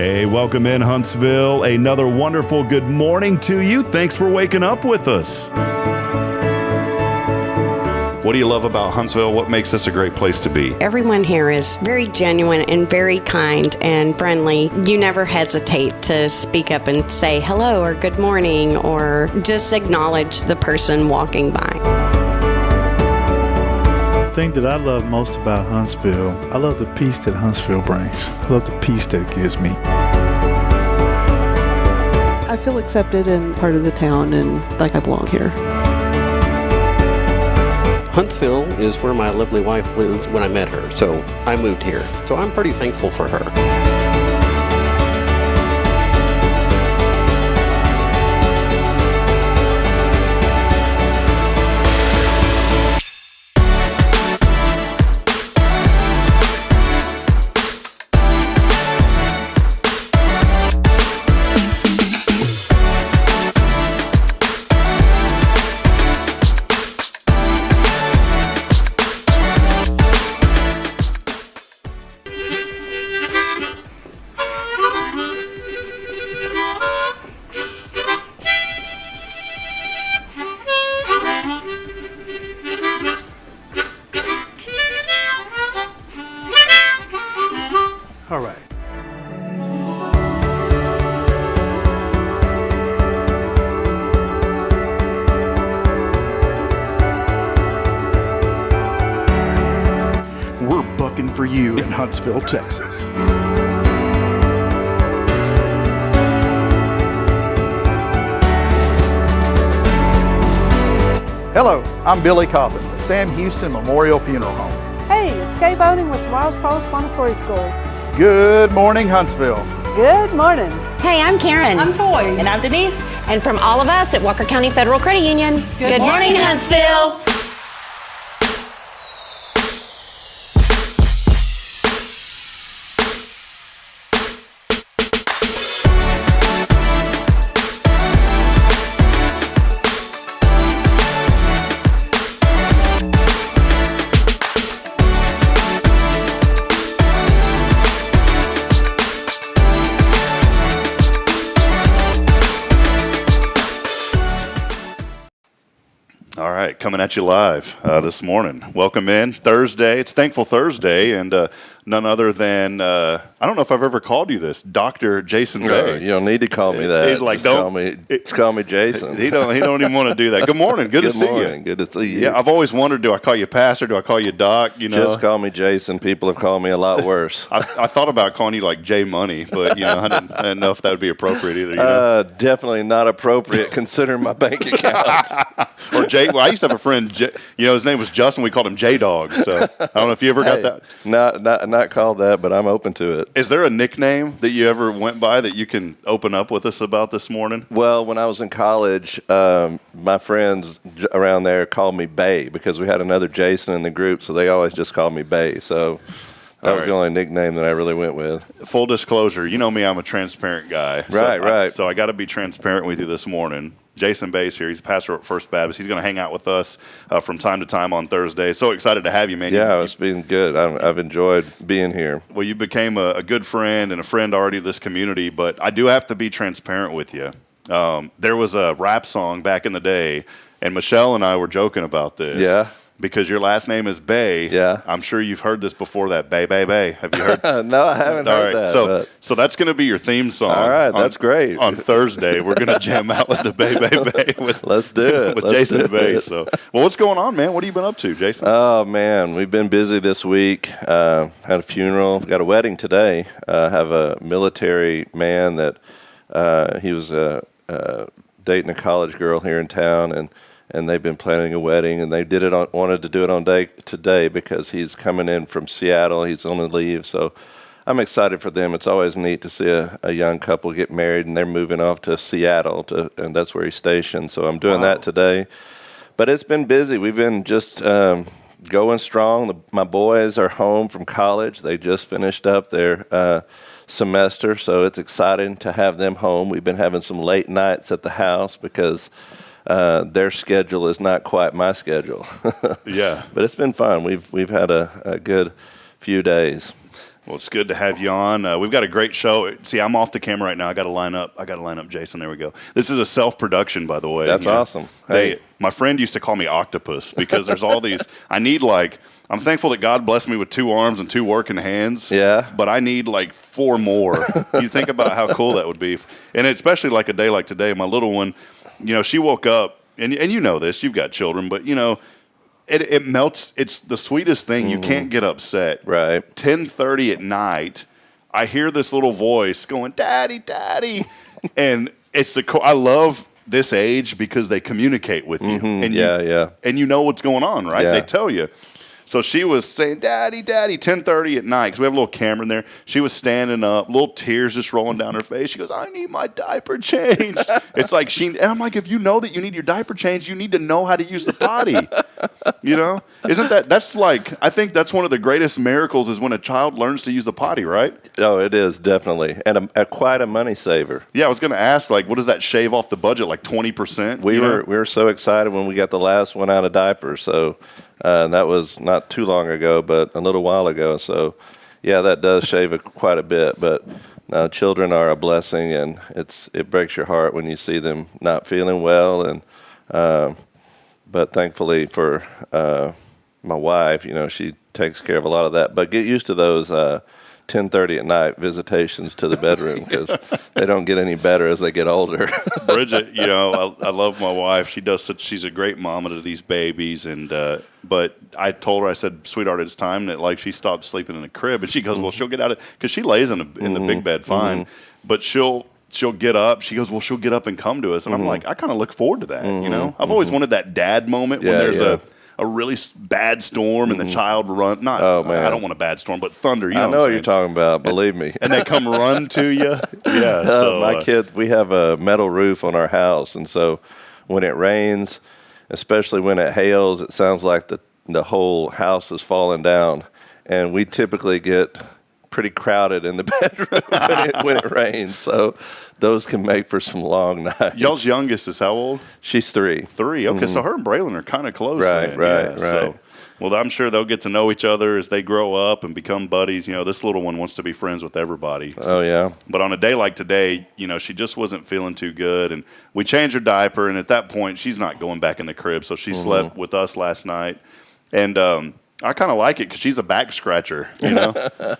Hey, welcome in Huntsville. Another wonderful good morning to you. Thanks for waking up with us. What do you love about Huntsville? What makes this a great place to be? Everyone here is very genuine and very kind and friendly. You never hesitate to speak up and say hello or good morning or just acknowledge the person walking by. The thing that I love most about Huntsville, I love the peace that Huntsville brings. I love the peace that it gives me. I feel accepted and part of the town and like I belong here. Huntsville is where my lovely wife lived when I met her, so I moved here. So I'm pretty thankful for her. All right. We're bucking for you in Huntsville, Texas. Hello, I'm Billy Cobbin, the Sam Houston Memorial Funeral Home. Hey, it's Kay Boning with Tomorrow's Post Montessori Schools. Good morning, Huntsville. Good morning. Hey, I'm Karen. I'm Toy. And I'm Denise. And from all of us at Walker County Federal Credit Union, good morning, Huntsville. All right, coming at you live this morning. Welcome in. Thursday. It's Thankful Thursday, and none other than, I don't know if I've ever called you this, Dr. Jason Bay. You don't need to call me that. He's like, just call me Jason. He don't even want to do that. Good morning. Good to see you. Good to see you. Yeah, I've always wondered, do I call you Pastor? Do I call you Doc? You know, just call me Jason. People have called me a lot worse. I thought about calling you like J Money, but you know, I didn't know if that would be appropriate either. You know? Definitely not appropriate considering my bank account. Or J. Well, I used to have a friend. His name was Justin. We called him J Dog. So I don't know if you ever got that. Not called that, but I'm open to it. Is there a nickname that you ever went by that you can open up with us about this morning? Well, when I was in college, my friends around there called me Bay because we had another Jason in the group, so they always just called me Bay. So that was the only nickname that I really went with. Full disclosure, you know me, I'm a transparent guy. Right. So I got to be transparent with you this morning. Jason Bay's here. He's a pastor at First Baptist. He's going to hang out with us from time to time on Thursday. So excited to have you, man. Yeah, it's been good. I've enjoyed being here. Well, you became a good friend and a friend already of this community, but I do have to be transparent with you. There was a rap song back in the day, and Michelle and I were joking about this. Yeah. Because your last name is Bay. Yeah. I'm sure you've heard this before, that Bay, Bay, Bay. Have you heard? No, I haven't heard that. So that's going to be your theme song. All right, that's great. On Thursday, we're going to jam out with the Bay, Bay, Bay. Let's do it. With Jason Bay. So, well, what's going on, man? What have you been up to, Jason? Oh, man, we've been busy this week. Had a funeral. Got a wedding today. Have a military man that he was dating a college girl here in town, and they've been planning a wedding, and they wanted to do it today because he's coming in from Seattle. He's on leave, so I'm excited for them. It's always neat to see a young couple get married, and they're moving off to Seattle, and that's where he's stationed. So I'm doing that today. But it's been busy. We've been just going strong. My boys are home from college. They just finished up their semester, so it's exciting to have them home. We've been having some late nights at the house because their schedule is not quite my schedule. Yeah. But it's been fun. We've had a good few days. Well, it's good to have you on. We've got a great show. See, I'm off the camera right now. I got to line up Jason. There we go. This is a self-production, by the way. That's awesome. Hey, my friend used to call me Octopus because there's all these. I'm thankful that God blessed me with 2 arms and 2 working hands. Yeah. But I need like 4 more. You think about how cool that would be. And especially like a day like today, my little one, she woke up, and you know this, you've got children, but it melts. It's the sweetest thing. You can't get upset. Right. 10:30 at night, I hear this little voice going, "Daddy, Daddy," and I love this age because they communicate with you, and and you know what's going on, right? Yeah. They tell you. So she was saying, "Daddy, Daddy," 10:30 at night, because we have a little camera in there. She was standing up, little tears just rolling down her face. She goes, "I need my diaper changed." It's like and I'm like, if you know that you need your diaper changed, you need to know how to use the potty. Isn't that's like, I think that's one of the greatest miracles is when a child learns to use the potty, right? Oh, it is, definitely. And quite a money saver. Yeah, I was going to ask, like, what does that shave off the budget, like 20%? We were so excited when we got the last one out of diapers. So that was not too long ago, but a little while ago. So, yeah, that does shave quite a bit. But children are a blessing, and it breaks your heart when you see them not feeling well. And but thankfully for my wife, she takes care of a lot of that. But get used to those 10:30 at night visitations to the bedroom, because they don't get any better as they get older. Bridget, I love my wife. She's a great mama to these babies, and but I told her, I said, "Sweetheart, it's time that she stopped sleeping in the crib." And she goes, "Well, she'll get out of," because she lays in the big bed fine, but she'll get up. She goes, "Well, she'll get up and come to us." And I'm like, I kind of look forward to that. I've always wanted that dad moment when there's a really bad storm and the child run. I don't want a bad storm, but thunder. I know what you're talking about. Believe me. And they come run to you. Yeah. So my kids, we have a metal roof on our house, and so when it rains, especially when it hails, it sounds like the whole house is falling down, and we typically get pretty crowded in the bedroom when it rains. So those can make for some long nights. Y'all's youngest is how old? She's 3. 3. Okay, so her and Braylon are kind of close. Right. So, well, I'm sure they'll get to know each other as they grow up and become buddies. This little one wants to be friends with everybody. So. Oh, yeah. But on a day like today, she just wasn't feeling too good. And we changed her diaper, and at that point, she's not going back in the crib. So she slept with us last night. And I kind of like it because she's a back scratcher,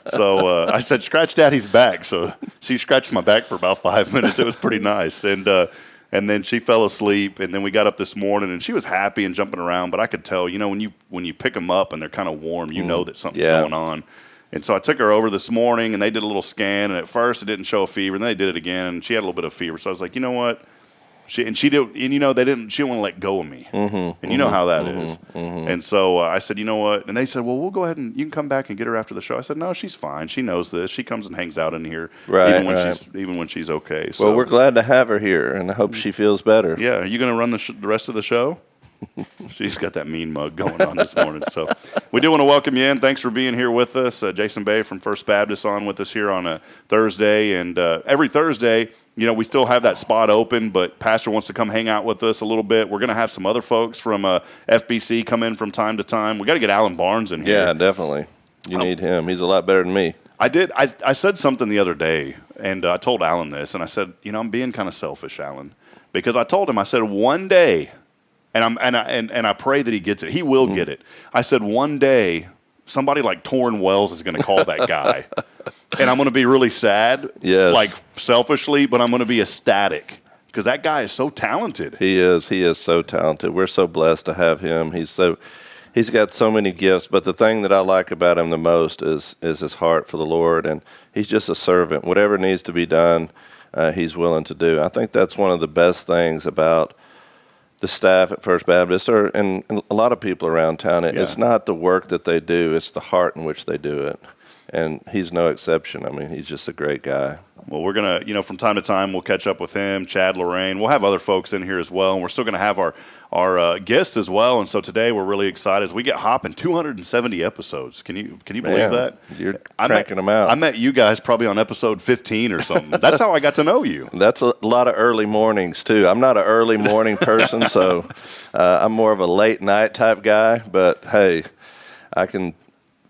So I said, "Scratch Daddy's back." So she scratched my back for about 5 minutes. It was pretty nice. And then she fell asleep. And then we got up this morning, and she was happy and jumping around. But I could tell, when you pick them up and they're kind of warm, you know that something's going on. And so I took her over this morning, and they did a little scan. And at first, it didn't show a fever. And then they did it again, and she had a little bit of fever. So I was like, you know what? She didn't want to let go of me. And you know how that is. And so I said, you know what? And they said, well, we'll go ahead and you can come back and get her after the show. I said, no, she's fine. She knows this. She comes and hangs out in here even when she's okay. So, well, we're glad to have her here, and I hope she feels better. Yeah. Are you going to run the rest of the show? She's got that mean mug going on this morning. So we do want to welcome you in. Thanks for being here with us. Jason Bay from First Baptist on with us here on a Thursday. And every Thursday, we still have that spot open, but Pastor wants to come hang out with us a little bit. We're going to have some other folks from FBC come in from time to time. We got to get Alan Barnes in here. Yeah, definitely. You need him. He's a lot better than me. I did. I said something the other day, and I told Alan this, and I said, I'm being kind of selfish, Alan, because I told him, I said, one day, and I pray that he gets it. He will get it. I said, one day, somebody like Torrin Wells is going to call that guy, and I'm going to be really sad, like selfishly, but I'm going to be ecstatic because that guy is so talented. He is. He is so talented. We're so blessed to have him. He's got so many gifts, but the thing that I like about him the most is his heart for the Lord, and he's just a servant. Whatever needs to be done, he's willing to do. I think that's one of the best things about the staff at First Baptist, and a lot of people around town. It's not the work that they do, it's the heart in which they do it. And he's no exception. I mean, he's just a great guy. Well, we're going to, from time to time, we'll catch up with him, Chad, Lorraine. We'll have other folks in here as well, and we're still going to have our guests as well. And so today we're really excited as we get hopping 270 episodes. Can you believe that? You're cranking them out. I met you guys probably on episode 15 or something. That's how I got to know you. That's a lot of early mornings, too. I'm not an early morning person, so I'm more of a late night type guy. But, hey, I can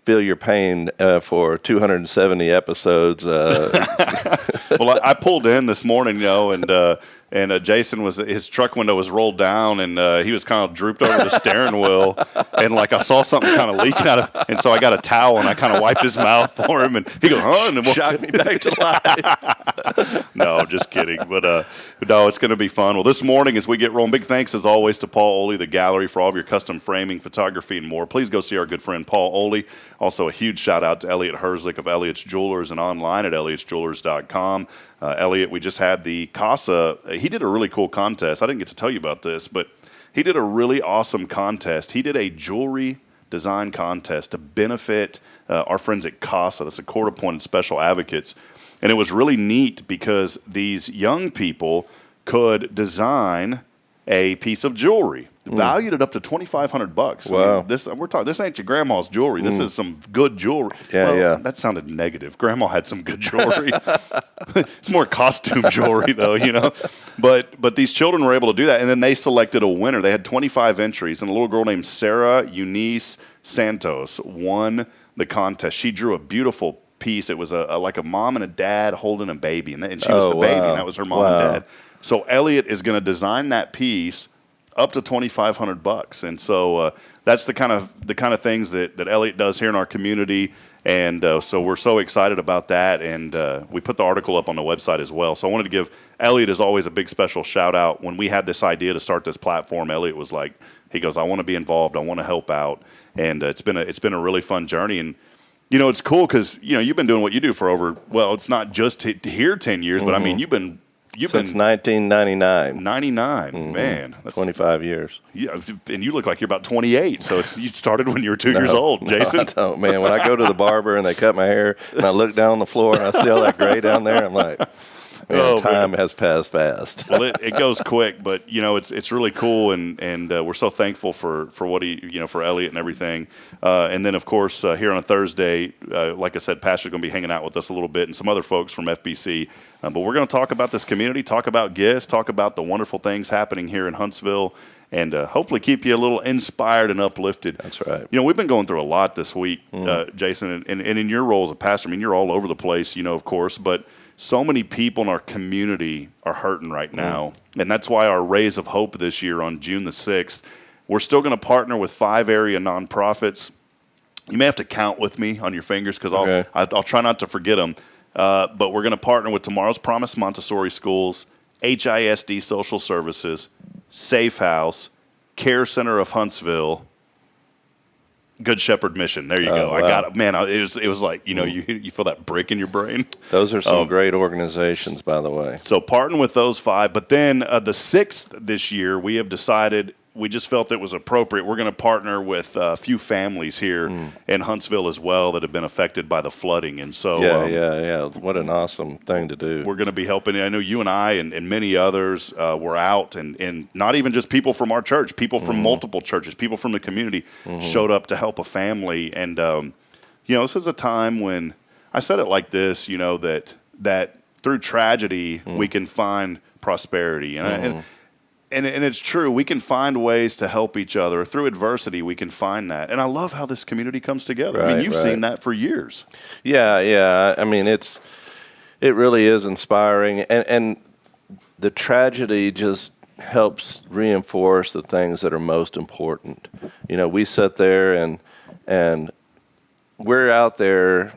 feel your pain for 270 episodes. Well, I pulled in this morning, and Jason his truck window was rolled down, and he was kind of drooped over the steering wheel, and like I saw something kind of leaking out of, and so I got a towel and I kind of wiped his mouth for him, and he goes, "Huh?" And Shocked me back to life. No, just kidding. But no, it's going to be fun. Well, this morning as we get rolling, big thanks as always to Paul Oley, the gallery, for all of your custom framing, photography, and more. Please go see our good friend Paul Oley. Also, a huge shout out to Elliot Herzlich of Elliot's Jewelers and online at elliotsjewelers.com. Elliot, we just had the CASA. He did a really cool contest. I didn't get to tell you about this, but he did a really awesome contest. He did a jewelry design contest to benefit our friends at CASA. That's a court-appointed special advocates. And it was really neat because these young people could design a piece of jewelry valued at up to $2,500. Wow. I mean, this ain't your grandma's jewelry. This is some good jewelry. Yeah. That sounded negative. Grandma had some good jewelry. It's more costume jewelry though, But these children were able to do that, and then they selected a winner. They had 25 entries, and a little girl named Sarah Eunice Santos won the contest. She drew a beautiful piece. It was like a mom and a dad holding a baby, and she was the baby, and that was her mom and dad. So Elliot is going to design that piece up to $2,500, and so that's the kind of things that Elliot does here in our community, and so we're so excited about that, and we put the article up on the website as well. So I wanted to give Elliot, as always, a big special shout out. When we had this idea to start this platform, Elliot was like, he goes, "I want to be involved. I want to help out," and it's been a really fun journey. And it's cool because you've been doing what you do for over, well, it's not just to here 10 years, but I mean you've been since 1999. 99, man. That's 25 years. Yeah, and you look like you're about 28, so you started when you were 2 years old, Jason. No, I don't, man. When I go to the barber and they cut my hair and I look down the floor and I see all that gray down there, I'm like, man, time has passed fast. Well, it goes quick, but it's really cool, and we're so thankful for what he for Elliot and everything. And then of course here on a Thursday, like I said, Pastor's going to be hanging out with us a little bit, and some other folks from FBC. But we're going to talk about this community, talk about guests, talk about the wonderful things happening here in Huntsville, and hopefully keep you a little inspired and uplifted. That's right. We've been going through a lot this week, Jason, and in your role as a pastor, I mean, you're all over the place, of course, but so many people in our community are hurting right now, and that's why our Rays of Hope this year on June the 6th, we're still going to partner with 5 area nonprofits. You may have to count with me on your fingers because I'll try not to forget them. But we're going to partner with Tomorrow's Promise Montessori Schools, HISD Social Services, Safe House, Care Center of Huntsville, Good Shepherd Mission. There you go. Wow. I got it. Man, it was like, you feel that break in your brain. Those are some great organizations, by the way. So partner with those 5. But then the 6th this year, we have decided, we just felt it was appropriate. We're going to partner with a few families here in Huntsville as well that have been affected by the flooding. And so, yeah. What an awesome thing to do. We're going to be helping. I know you and I and many others were out, and not even just people from our church, people from multiple churches, people from the community showed up to help a family. And, this is a time when I said it like this, that through tragedy, we can find prosperity. And it's true. We can find ways to help each other. Through adversity, we can find that. And I love how this community comes together. Right, I mean, you've seen that for years. Yeah. I mean, it really is inspiring. And the tragedy just helps reinforce the things that are most important. We sit there and we're out there,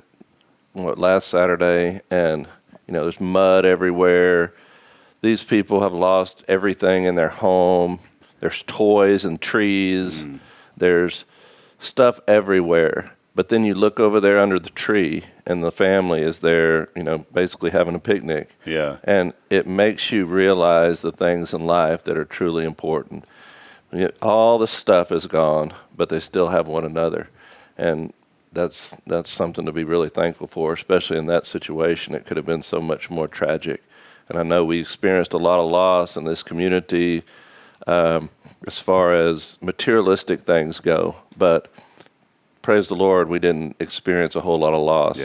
last Saturday, and, there's mud everywhere. These people have lost everything in their home. There's toys and trees. There's stuff everywhere. But then you look over there under the tree, and the family is there, basically having a picnic. Yeah. And it makes you realize the things in life that are truly important. All the stuff is gone, but they still have one another. And that's something to be really thankful for, especially in that situation. It could have been so much more tragic. And I know we experienced a lot of loss in this community as far as materialistic things go. But praise the Lord, we didn't experience a whole lot of loss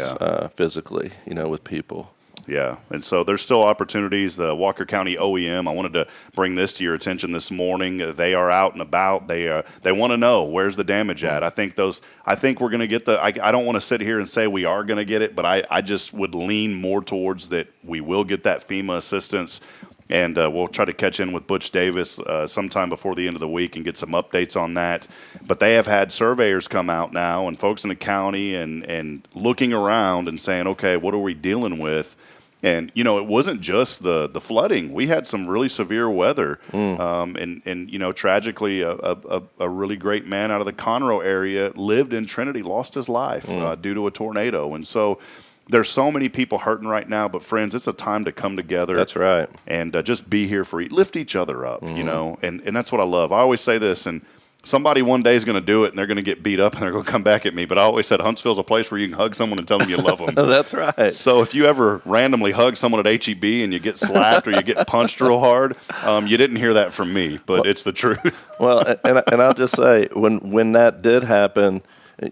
physically, with people. Yeah, and so there's still opportunities. The Walker County OEM, I wanted to bring this to your attention this morning. They are out and about. They want to know where's the damage at. I think we're going to get I don't want to sit here and say we are going to get it, but I just would lean more towards that we will get that FEMA assistance. And we'll try to catch in with Butch Davis sometime before the end of the week and get some updates on that. But they have had surveyors come out now and folks in the county and looking around and saying, okay, what are we dealing with? And, you know, it wasn't just the flooding. We had some really severe weather. And you know, tragically, a really great man out of the Conroe area lived in Trinity, lost his life due to a tornado. And so there's so many people hurting right now, but friends, it's a time to come together. That's right. And just be here for lift each other up, you know, and that's what I love. I always say this, and somebody one day is going to do it, and they're going to get beat up, and they're going to come back at me. But I always said Huntsville's a place where you can hug someone and tell them you love them. That's right. So if you ever randomly hug someone at HEB and you get slapped or you get punched real hard, you didn't hear that from me, but it's the truth. Well, and I'll just say, when that did happen,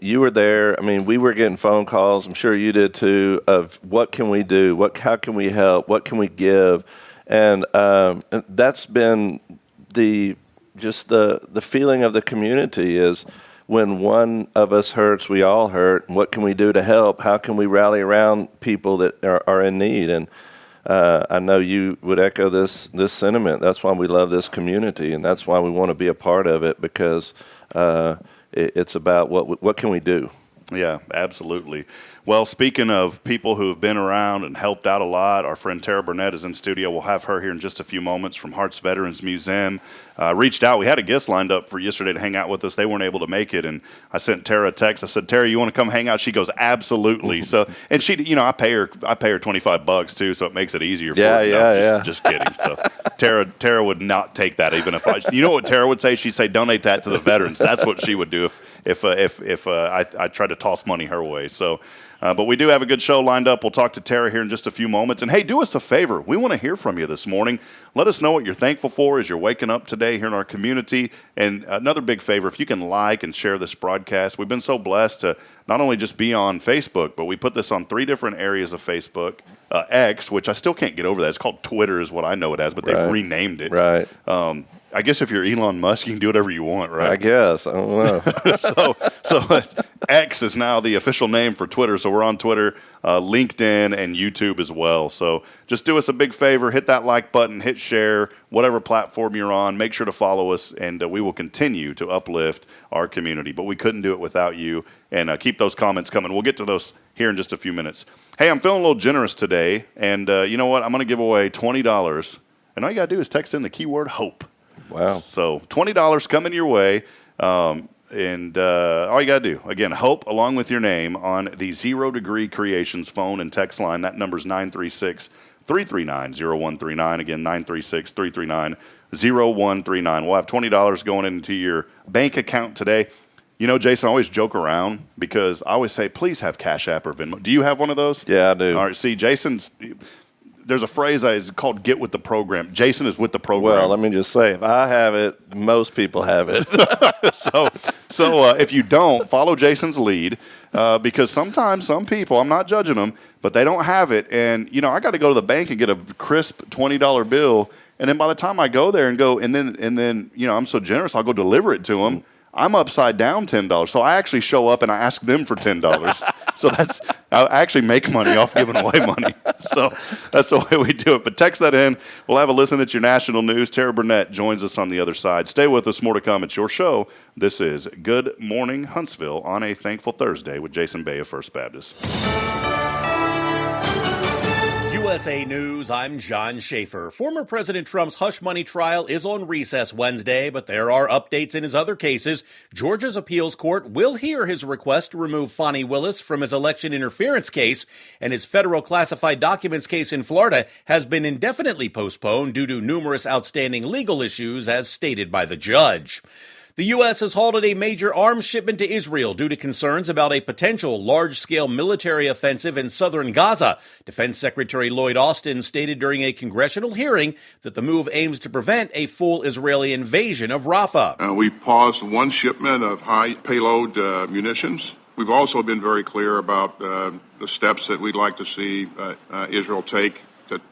you were there. I mean, we were getting phone calls. I'm sure you did too. Of what can we do? How can we help? What can we give? And that's been the feeling of the community is when one of us hurts, we all hurt. What can we do to help? How can we rally around people that are in need? And I know you would echo this sentiment. That's why we love this community, and that's why we want to be a part of it, because it's about what can we do. Yeah, absolutely. Well, speaking of people who have been around and helped out a lot, our friend Tara Burnett is in studio. We'll have her here in just a few moments from Hearts Veterans Museum. Reached out. We had a guest lined up for yesterday to hang out with us. They weren't able to make it, and I sent Tara a text. I said, "Tara, you want to come hang out?" She goes, "Absolutely." So, and she, you know, I pay her $25 too, so it makes it easier for her. Yeah. Just kidding. So, Tara would not take that, even if I. You know what Tara would say? She'd say, "Donate that to the veterans." That's what she would do if I tried to toss money her way. So. But we do have a good show lined up. We'll talk to Tara here in just a few moments. And, hey, do us a favor. We want to hear from you this morning. Let us know what you're thankful for as you're waking up today here in our community. And another big favor, if you can like and share this broadcast. We've been so blessed to not only just be on Facebook, but we put this on 3 different areas of Facebook. X, which I still can't get over that. It's called Twitter is what I know it as, but they've renamed it. Right. I guess if you're Elon Musk, you can do whatever you want, right? I guess. I don't know. so X is now the official name for Twitter. So we're on Twitter, LinkedIn, and YouTube as well. So just do us a big favor. Hit that like button. Hit share. Whatever platform you're on, make sure to follow us, and we will continue to uplift our community. But we couldn't do it without you. And keep those comments coming. We'll get to those here in just a few minutes. Hey, I'm feeling a little generous today. And you know what? I'm going to give away $20. And all you got to do is text in the keyword HOPE. Wow. So $20 coming your way. And all you got to do, again, HOPE along with your name on the 0 Degree Creations phone and text line. That number is 936-339-0139. Again, 936-339-0139. We'll have $20 going into your bank account today. You know, Jason, I always joke around because I always say, please have Cash App or Venmo. Do you have one of those? Yeah, I do. All right, see, there's a phrase it's called get with the program. Jason is with the program. Well, let me just say, if I have it, most people have it. So if you don't, follow Jason's lead because sometimes some people, I'm not judging them, but they don't have it. And, you know, I got to go to the bank and get a crisp $20 bill. And then by the time I go there and then, you know, I'm so generous, I'll go deliver it to them. I'm upside down $10. So I actually show up and I ask them for $10. So I actually make money off giving away money. So that's the way we do it. But text that in. We'll have a listen at your national news. Tara Burnett joins us on the other side. Stay with us. More to come. It's your show. This is Good Morning Huntsville on a Thankful Thursday with Jason Bay of First Baptist. USA News, I'm John Schaefer. Former President Trump's hush money trial is on recess Wednesday, but there are updates in his other cases. Georgia's appeals court will hear his request to remove Fani Willis from his election interference case, and his federal classified documents case in Florida has been indefinitely postponed due to numerous outstanding legal issues, as stated by the judge. The U.S. has halted a major arms shipment to Israel due to concerns about a potential large-scale military offensive in southern Gaza. Defense Secretary Lloyd Austin stated during a congressional hearing that the move aims to prevent a full Israeli invasion of Rafah. We paused one shipment of high payload munitions We've also been very clear about the steps that we'd like to see Israel take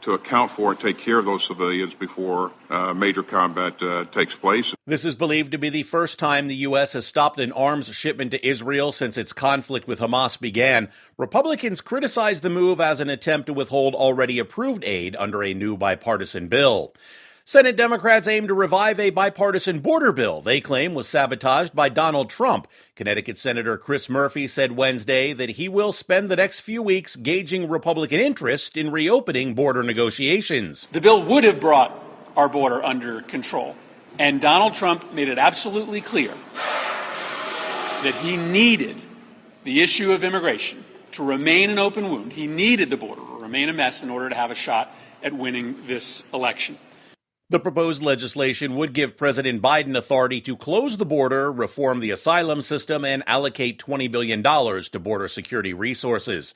to account for and take care of those civilians before major combat takes place. This is believed to be the first time the U.S. has stopped an arms shipment to Israel since its conflict with Hamas began. Republicans criticize the move as an attempt to withhold already approved aid under a new bipartisan bill. Senate Democrats aim to revive a bipartisan border bill they claim was sabotaged by Donald Trump. Connecticut Senator Chris Murphy said Wednesday that he will spend the next few weeks gauging Republican interest in reopening border negotiations. The bill would have brought our border under control, and Donald Trump made it absolutely clear that he needed the issue of immigration to remain an open wound. He needed the border to remain a mess in order to have a shot at winning this election. The proposed legislation would give President Biden authority to close the border, reform the asylum system, and allocate $20 billion to border security resources.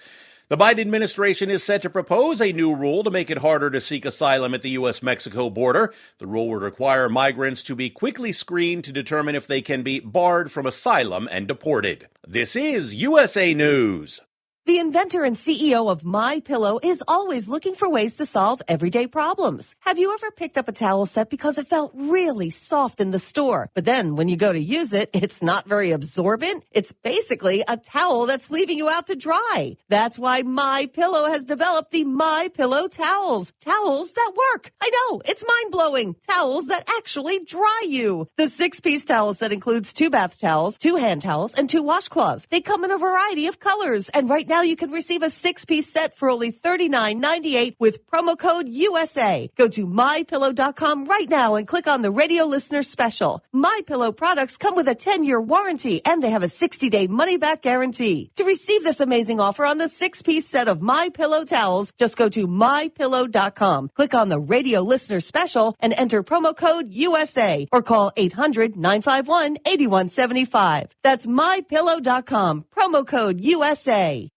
The Biden administration is set to propose a new rule to make it harder to seek asylum at the U.S.-Mexico border. The rule would require migrants to be quickly screened to determine if they can be barred from asylum and deported. This is USA News. The inventor and CEO of MyPillow is always looking for ways to solve everyday problems. Have you ever picked up a towel set because it felt really soft in the store, but then when you go to use it, it's not very absorbent? It's basically a towel that's leaving you out to dry. That's why MyPillow has developed the MyPillow towels. Towels that work. I know, it's mind-blowing. Towels that actually dry you. The 6-piece towel set includes 2 bath towels, 2 hand towels, and 2 washcloths. They come in a variety of colors, and right now you can receive a 6-piece set for only $39.98 with promo code USA. Go to MyPillow.com right now and click on the radio listener special. MyPillow products come with a 10-year warranty and they have a 60-day money-back guarantee. To receive this amazing offer on the 6-piece set of MyPillow towels, just go to MyPillow.com. Click on the radio listener special and enter promo code USA or call 800-951-8175. That's MyPillow.com. Promo code USA.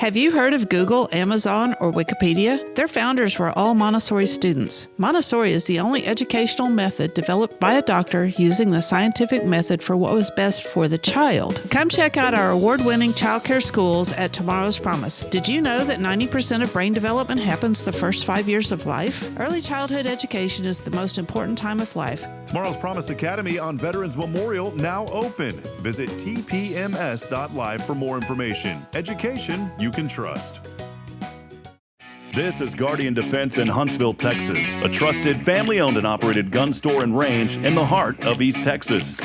Have you heard of Google, Amazon, or Wikipedia? Their founders were all Montessori students. Montessori is the only educational method developed by a doctor using the scientific method for what was best for the child. Come check out our award-winning childcare schools at Tomorrow's Promise. Did you know that 90% of brain development happens the first 5 years of life? Early childhood education is the most important time of life. Tomorrow's Promise Academy on Veterans Memorial now open. Visit tpms.live for more information. Education you can trust. This is Guardian Defense in Huntsville, Texas, a trusted family-owned and operated gun store and range in the heart of East Texas.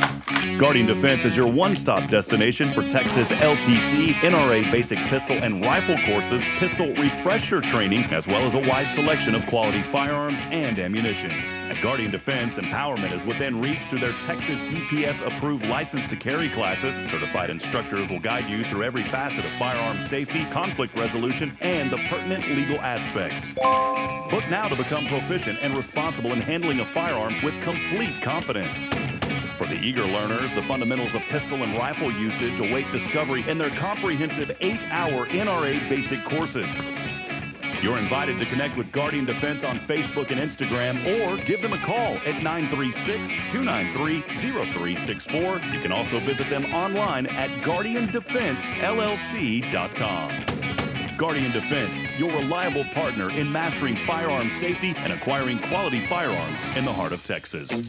Guardian Defense is your one-stop destination for Texas LTC, NRA basic pistol and rifle courses, pistol refresher training, as well as a wide selection of quality firearms and ammunition. At Guardian Defense, empowerment is within reach through their Texas DPS-approved license to carry classes. Certified instructors will guide you through every facet of firearm safety, conflict resolution, and the pertinent legal aspects. Book now to become proficient and responsible in handling a firearm with complete confidence. For the eager learners, the fundamentals of pistol and rifle usage await discovery in their comprehensive 8-hour NRA basic courses. You're invited to connect with Guardian Defense on Facebook and Instagram or give them a call at 936-293-0364. You can also visit them online at guardiandefensellc.com. Guardian Defense, your reliable partner in mastering firearm safety and acquiring quality firearms in the heart of Texas.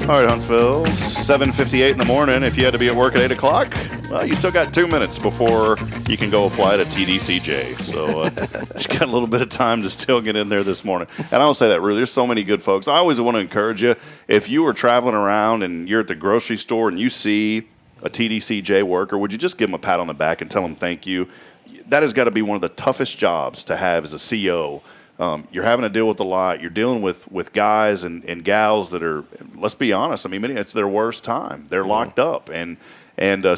All right, Huntsville, 7:58 in the morning. If you had to be at work at 8 o'clock, well, you still got 2 minutes before you can go apply to TDCJ. So you got a little bit of time to still get in there this morning. And I don't say that really. There's so many good folks. I always want to encourage you, if you are traveling around and you're at the grocery store and you see a TDCJ worker, would you just give them a pat on the back and tell them thank you? That has got to be one of the toughest jobs to have as a CO. you're having to deal with a lot. You're dealing with guys and gals that are, let's be honest, I mean, it's their worst time. They're locked up, and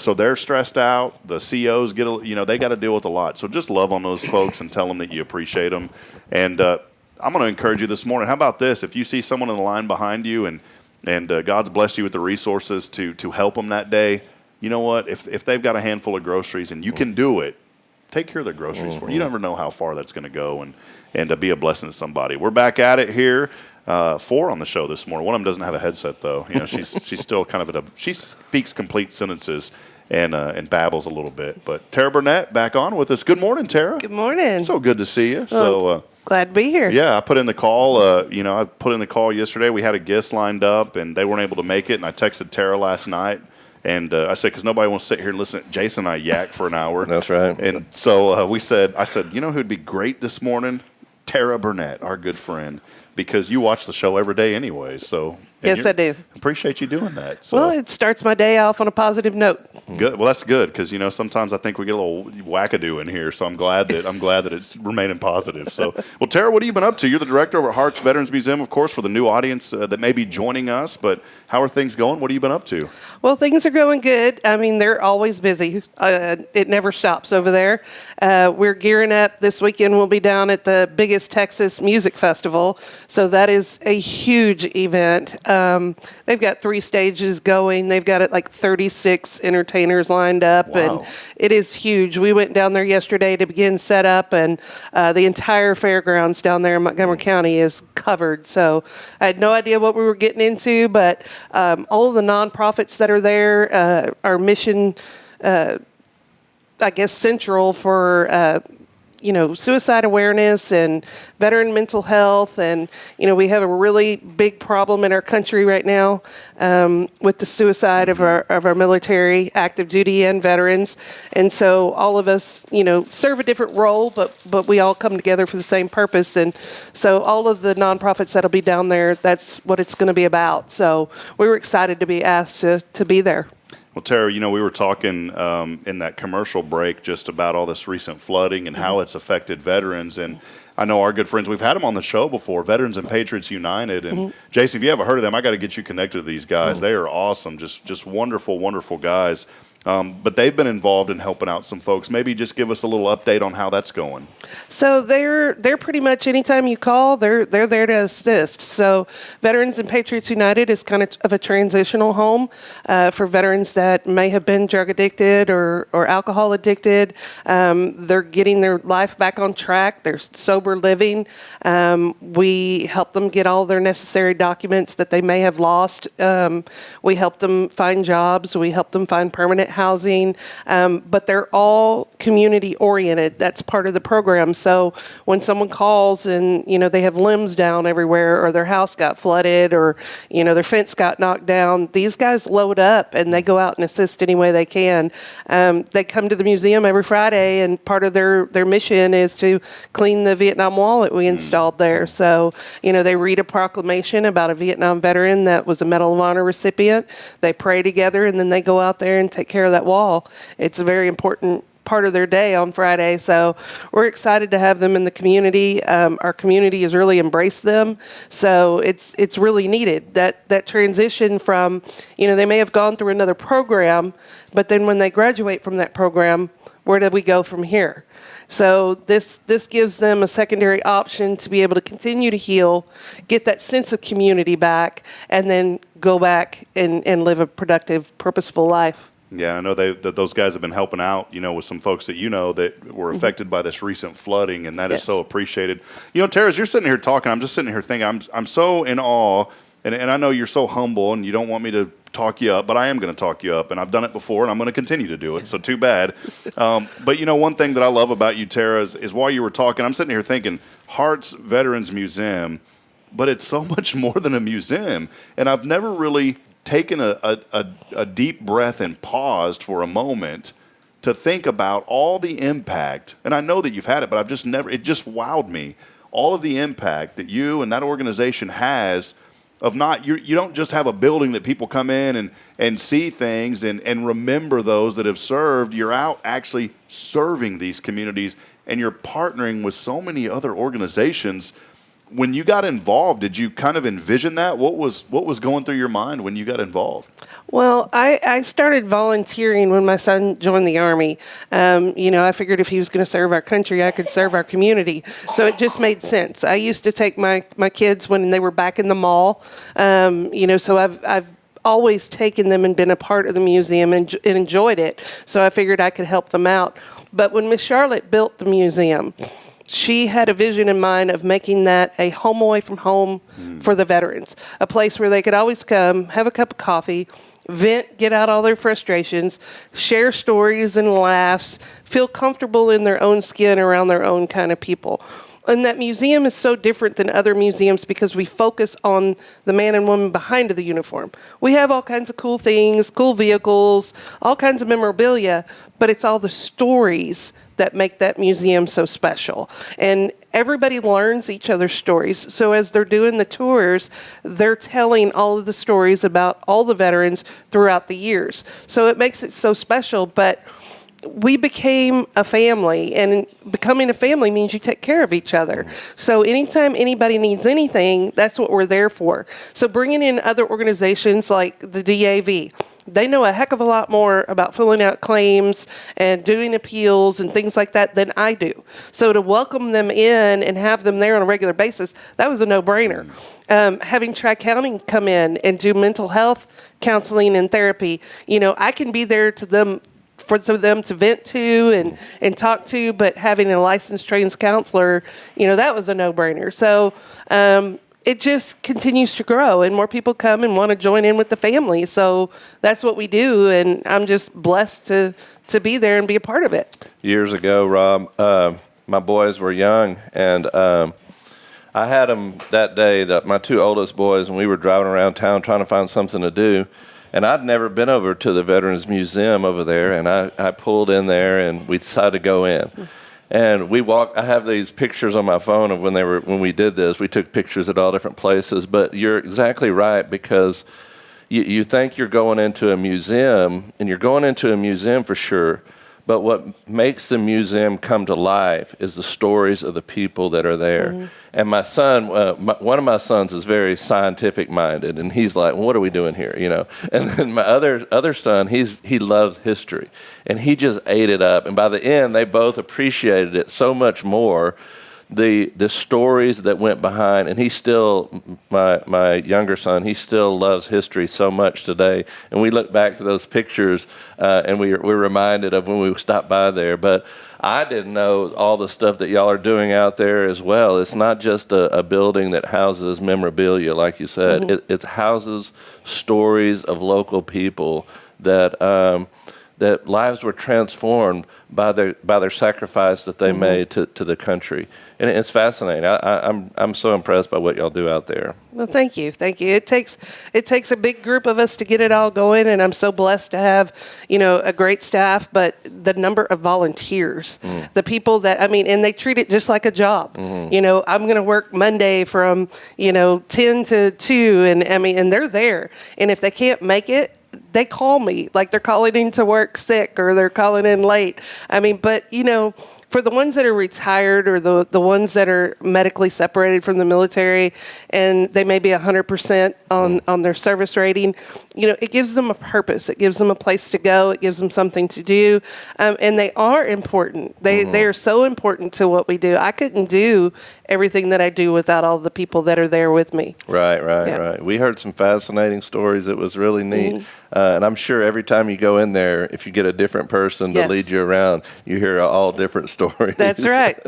so they're stressed out. The COs they got to deal with a lot. So just love on those folks and tell them that you appreciate them. And I'm going to encourage you this morning. How about this? If you see someone in the line behind you and God's blessed you with the resources to help them that day, you know what? If they've got a handful of groceries and you can do it, take care of their groceries for them. You never know how far that's going to go and to be a blessing to somebody. We're back at it here. 4 on the show this morning. One of them doesn't have a headset though. She's still kind of she speaks complete sentences and babbles a little bit. But Tara Burnett back on with us. Good morning, Tara. Good morning. So good to see you. Glad to be here. Yeah, I put in the call. I put in the call yesterday. We had a guest lined up, and they weren't able to make it. And I texted Tara last night, and I said, because nobody wants to sit here and listen to Jason and I yak for an hour. That's right. And so I said, who'd be great this morning? Tara Burnett, our good friend, because you watch the show every day anyway. So yes, I do. Appreciate you doing that. So. Well, it starts my day off on a positive note. Good. Well, that's good because sometimes I think we get a little wackadoo in here. So I'm glad that it's remaining positive. So, well, Tara, what have you been up to? You're the director over at Hart's Veterans Museum, of course, for the new audience that may be joining us. But how are things going? What have you been up to? Well, things are going good. I mean, they're always busy. It never stops over there. We're gearing up. This weekend we'll be down at the biggest Texas music festival. So that is a huge event. They've got 3 stages going. They've got like 36 entertainers lined up. Wow. And it is huge. We went down there yesterday to begin setup, and the entire fairgrounds down there in Montgomery County is covered. So I had no idea what we were getting into, but all of the nonprofits that are there, our mission, I guess, central for suicide awareness and veteran mental health. And, we have a really big problem in our country right now with the suicide of our military, active duty and veterans. And so all of us, serve a different role, but we all come together for the same purpose. And so all of the nonprofits that'll be down there, that's what it's going to be about. So we were excited to be asked to be there. Well, Tara, we were talking in that commercial break just about all this recent flooding and how it's affected veterans. And I know our good friends, we've had them on the show before, Veterans and Patriots United. And Jason, if you haven't heard of them, I got to get you connected to these guys. They are awesome, just wonderful, wonderful guys. But they've been involved in helping out some folks. Maybe just give us a little update on how that's going. So they're pretty much anytime you call, they're there to assist. So Veterans and Patriots United is kind of a transitional home for veterans that may have been drug addicted or alcohol addicted. They're getting their life back on track. They're sober living. We help them get all their necessary documents that they may have lost. We help them find jobs. We help them find permanent housing, but they're all community oriented. That's part of the program. So when someone calls and, they have limbs down everywhere, or their house got flooded, or, their fence got knocked down, these guys load up and they go out and assist any way they can. They come to the museum every Friday, and part of their mission is to clean the Vietnam Wall that we installed there. So, they read a proclamation about a Vietnam veteran that was a Medal of Honor recipient. They pray together, and then they go out there and take care of that wall. It's a very important part of their day on Friday. So we're excited to have them in the community. Our community has really embraced them. So it's really needed. That transition from, they may have gone through another program, but then when they graduate from that program, where do we go from here? So this gives them a secondary option to be able to continue to heal, get that sense of community back, and then go back and live a productive, purposeful life. Yeah, I know that those guys have been helping out, with some folks that that were affected by this recent flooding, and that is so appreciated. Tara, as you're sitting here talking, I'm just sitting here thinking, I'm so in awe, and I know you're so humble, and you don't want me to talk you up, but I am going to talk you up, and I've done it before, and I'm going to continue to do it, so too bad. But one thing that I love about you, Tara, is while you were talking, I'm sitting here thinking, Hart's Veterans Museum, but it's so much more than a museum, and I've never really taken a deep breath and paused for a moment to think about all the impact. And I know that you've had it, but it just wowed me. All of the impact that you and that organization has of you don't just have a building that people come in and see things and remember those that have served. You're out actually serving these communities and you're partnering with so many other organizations. When you got involved, did you kind of envision that? What was going through your mind when you got involved? Well, I started volunteering when my son joined the Army. I figured if he was going to serve our country, I could serve our community. So it just made sense. I used to take my kids when they were back in the mall. So I've always taken them and been a part of the museum and enjoyed it. So I figured I could help them out. But when Miss Charlotte built the museum, she had a vision in mind of making that a home away from home for the veterans, a place where they could always come, have a cup of coffee, vent, get out all their frustrations, share stories and laughs, feel comfortable in their own skin around their own kind of people. And that museum is so different than other museums because we focus on the man and woman behind the uniform. We have all kinds of cool things, cool vehicles, all kinds of memorabilia, but it's all the stories that make that museum so special. And everybody learns each other's stories. So as they're doing the tours, they're telling all of the stories about all the veterans throughout the years. So it makes it so special, but we became a family, and becoming a family means you take care of each other. So anytime anybody needs anything, that's what we're there for. So bringing in other organizations like the DAV, they know a heck of a lot more about filling out claims and doing appeals and things like that than I do. So to welcome them in and have them there on a regular basis, that was a no-brainer. Having Tri-County come in and do mental health counseling and therapy, I can be there to them for them to vent to and talk to, but having a licensed trained counselor, that was a no-brainer. So it just continues to grow, and more people come and want to join in with the family. So that's what we do, and I'm just blessed to be there and be a part of it. Years ago, Rob, my boys were young, and I had them that day, my two oldest boys, and we were driving around town trying to find something to do. And I'd never been over to the Veterans Museum over there, and I pulled in there, and we decided to go in. And we walked. I have these pictures on my phone of when we did this. We took pictures at all different places. But you're exactly right, because you think you're going into a museum, and you're going into a museum for sure. But what makes the museum come to life is the stories of the people that are there. Mm-hmm. And my son, one of my sons is very scientific minded, and he's like, well, "What are we doing here?" And then my other son, he loves history, and he just ate it up. And by the end, they both appreciated it so much more. The stories that went behind, and he still, my younger son, he still loves history so much today. And we look back to those pictures, and we're reminded of when we stopped by there. But I didn't know all the stuff that y'all are doing out there as well. It's not just a building that houses memorabilia, like you said. Mm-hmm. It houses stories of local people that lives were transformed by their sacrifice that they mm-hmm. made to the country. And it's fascinating. I'm so impressed by what y'all do out there. Well, thank you. It takes a big group of us to get it all going, and I'm so blessed to have, a great staff, but the number of volunteers, the people that, and they treat it just like a job. Mm-hmm. I'm going to work Monday from, 10 to 2, and they're there. And if they can't make it, they call me, like they're calling in to work sick or they're calling in late. But for the ones that are retired or the ones that are medically separated from the military and they may be 100% on their service rating, it gives them a purpose. It gives them a place to go. It gives them something to do. And they are important. They are so important to what we do. I couldn't do everything that I do without all the people that are there with me. Right. We heard some fascinating stories. It was really neat. Mm-hmm. And I'm sure every time you go in there, if you get a different person to lead you around, you hear all different stories. That's right.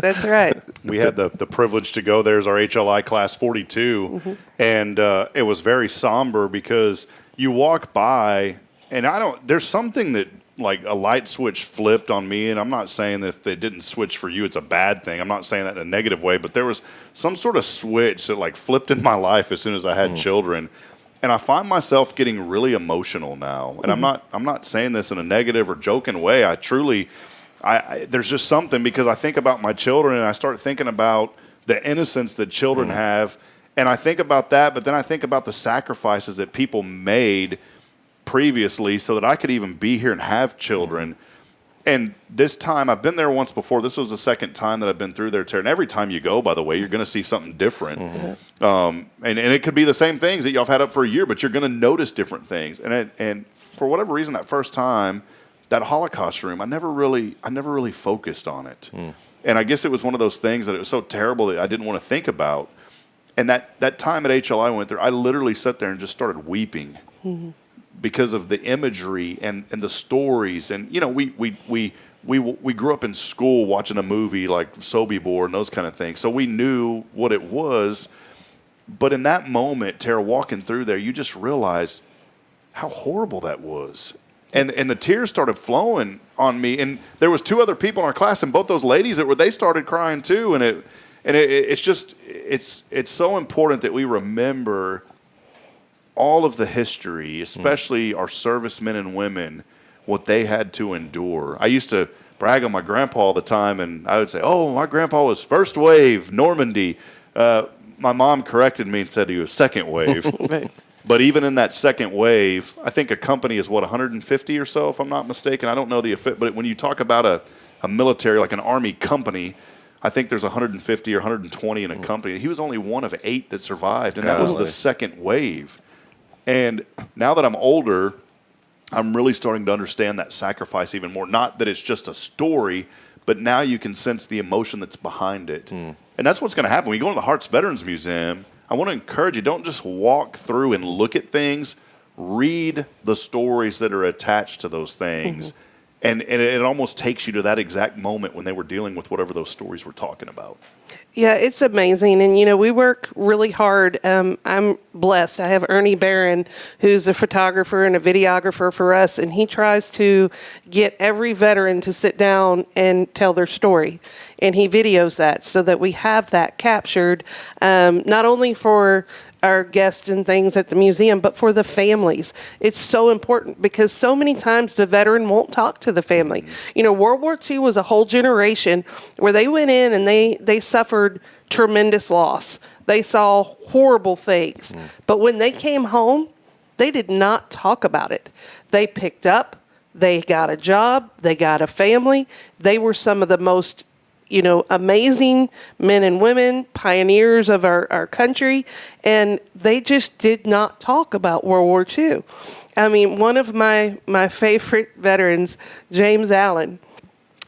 We had the privilege to go there as our HLI Class 42, mm-hmm. and it was very somber because you walk by, and there's something that, like, a light switch flipped on me, and I'm not saying that if it didn't switch for you, it's a bad thing. I'm not saying that in a negative way, but there was some sort of switch that, like, flipped in my life as soon as I had children. And I find myself getting really emotional now. And mm-hmm. I'm not saying this in a negative or joking way. I truly, there's just something, because I think about my children and I start thinking about the innocence that children mm-hmm. have. And I think about that, but then I think about the sacrifices that people made previously so that I could even be here and have children. And this time, I've been there once before. This was the second time that I've been through there, Tara. And every time you go, by the way, you're going to see something different. And it could be the same things that y'all have had up for a year, but you're going to notice different things. And for whatever reason, that first time, that Holocaust room, I never really focused on it. And I guess it was one of those things that it was so terrible that I didn't want to think about. And that time at HLI I went there, I literally sat there and just started weeping because of the imagery and the stories. And, you know, we grew up in school watching a movie like Sobibor and those kind of things. So we knew what it was. But in that moment, Tara, walking through there, you just realized how horrible that was. And the tears started flowing on me. And there was 2 other people in our class, and both those ladies they started crying too. And it's so important that we remember all of the history, especially our servicemen and women, what they had to endure. I used to brag on my grandpa all the time, and I would say, "Oh, my grandpa was first wave, Normandy." My mom corrected me and said he was second wave. Right. But even in that second wave, I think a company is, 150 or so, if I'm not mistaken. I don't know the effect, but when you talk about a military, like an Army company, I think there's 150 or 120 in a company. He was only one of 8 that survived, and that was the second wave. And now that I'm older, I'm really starting to understand that sacrifice even more. Not that it's just a story, but now you can sense the emotion that's behind it. And that's what's going to happen. When you go to the Hearts Veterans Museum, I want to encourage you, don't just walk through and look at things. Read the stories that are attached to those things. And it almost takes you to that exact moment when they were dealing with whatever those stories were talking about. Yeah, it's amazing. And, you know, we work really hard. I'm blessed. I have Ernie Barron, who's a photographer and a videographer for us, and he tries to get every veteran to sit down and tell their story. And he videos that so that we have that captured, not only for our guests and things at the museum, but for the families. It's so important because so many times the veteran won't talk to the family. You know, World War II was a whole generation where they went in and they suffered tremendous loss. They saw horrible things. But when they came home, they did not talk about it. They picked up, they got a job, they got a family. They were some of the most amazing men and women, pioneers of our country, and they just did not talk about World War II. I mean, one of my favorite veterans, James Allen,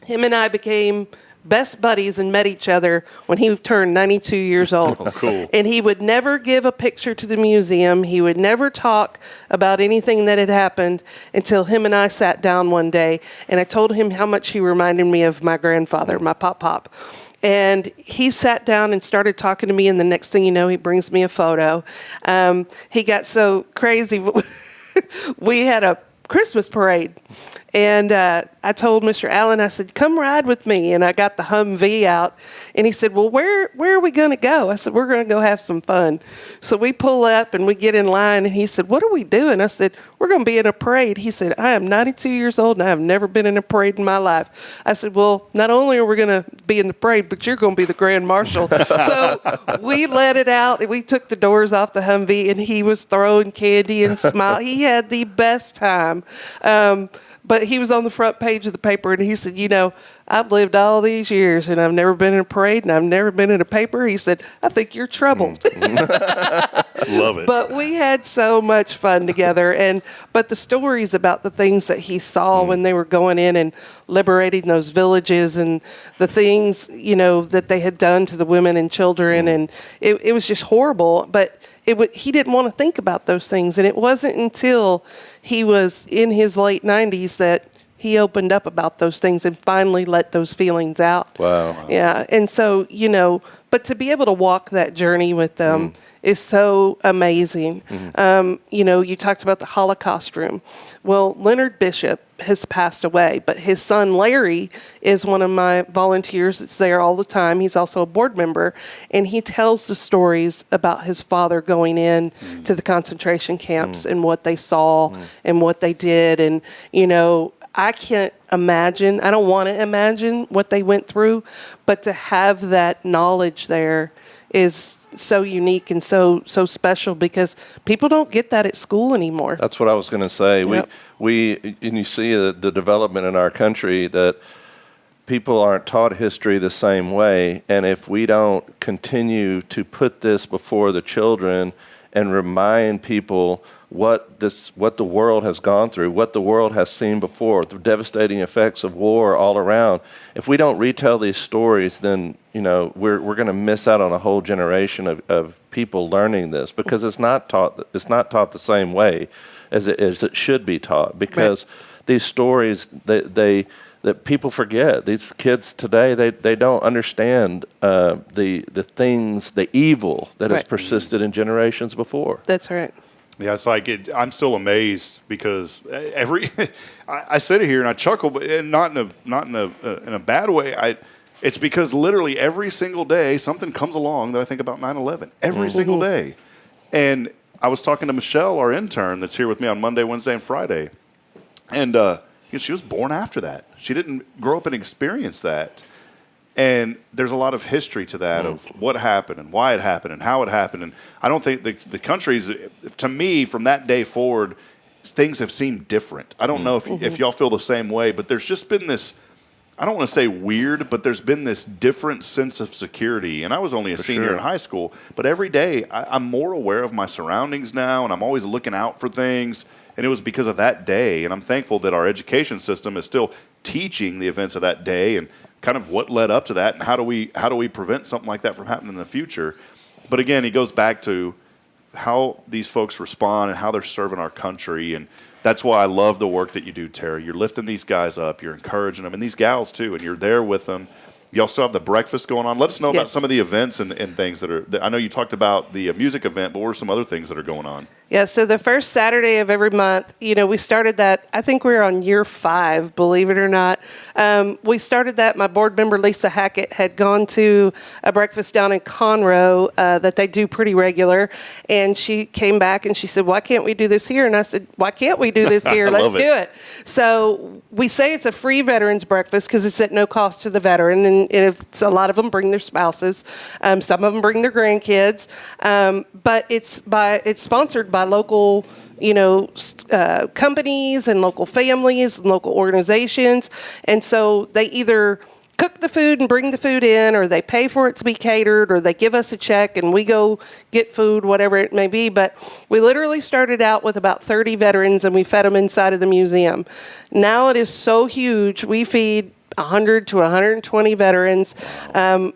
him and I became best buddies and met each other when he turned 92 years old. Oh, cool. And he would never give a picture to the museum. He would never talk about anything that had happened until him and I sat down one day, and I told him how much he reminded me of my grandfather, my pop. And he sat down and started talking to me, and the next thing you know, he brings me a photo. He got so crazy. We had a Christmas parade. And I told Mr. Allen, I said, come ride with me. And I got the Humvee out. And he said, well, where are we going to go? I said, we're going to go have some fun. So we pull up and we get in line. And he said, what are we doing? I said, we're going to be in a parade. He said, I am 92 years old and I have never been in a parade in my life. I said, well, not only are we going to be in the parade, but you're going to be the Grand Marshal. So we let it out. We took the doors off the Humvee and he was throwing candy and smiling. He had the best time. But he was on the front page of the paper, and he said, I've lived all these years, and I've never been in a parade, and I've never been in a paper. He said, I think you're troubled. Love it. But we had so much fun together. But the stories about the things that he saw when they were going in and liberating those villages and the things, that they had done to the women and children, and it was just horrible. But he didn't want to think about those things. And it wasn't until he was in his late 90s that he opened up about those things and finally let those feelings out. Wow. Yeah. And so, but to be able to walk that journey with them is so amazing. You talked about the Holocaust room. Well, Leonard Bishop has passed away, but his son Larry is one of my volunteers that's there all the time. He's also a board member, and he tells the stories about his father going in to the concentration camps and what they saw and what they did. And, I can't imagine, I don't want to imagine what they went through, but to have that knowledge there is so unique and so special because people don't get that at school anymore. That's what I was going to say. Yep. And you see the development in our country that people aren't taught history the same way, and if we don't continue to put this before the children and remind people what the world has gone through, what the world has seen before, the devastating effects of war all around. If we don't retell these stories, then we're going to miss out on a whole generation of people learning this, because it's not taught the same way as it should be taught, because these stories that people forget. These kids today, they don't understand the things, the evil that has persisted in generations before. That's right. Yeah, it's like I'm still amazed because I sit here and I chuckle, but not in a bad way. It's because literally every single day something comes along that I think about 9/11 every single day. And I was talking to Michelle, our intern, that's here with me on Monday, Wednesday, and Friday, and she was born after that. She didn't grow up and experience that. And there's a lot of history to that of what happened and why it happened and how it happened. And I don't think the countries, to me, from that day forward, things have seemed different. I don't know if y'all feel the same way, but there's just been this, I don't want to say weird, but there's been this different sense of security. And I was only a senior in high school, but every day I'm more aware of my surroundings now, and I'm always looking out for things. And it was because of that day. And I'm thankful that our education system is still teaching the events of that day and kind of what led up to that, and how do we prevent something like that from happening in the future. But again, he goes back to how these folks respond and how they're serving our country, and that's why I love the work that you do, Terry. You're lifting these guys up, you're encouraging them, and these gals too, and you're there with them. Y'all still have the breakfast going on. Let us know about some of the events and things that I know you talked about the music event, but what are some other things that are going on? Yeah, so the first Saturday of every month, we started that. I think we're on year 5, believe it or not. We started that. My board member, Lisa Hackett, had gone to a breakfast down in Conroe that they do pretty regular. And she came back and she said, why can't we do this here? And I said, why can't we do this here? Let's do it. So we say it's a free veterans breakfast because it's at no cost to the veteran. And if a lot of them bring their spouses. Some of them bring their grandkids. But it's sponsored by local, companies and local families and local organizations. And so they either cook the food and bring the food in, or they pay for it to be catered, or they give us a check and we go get food, whatever it may be. But we literally started out with about 30 veterans and we fed them inside of the museum. Now it is so huge. We feed 100 to 120 veterans.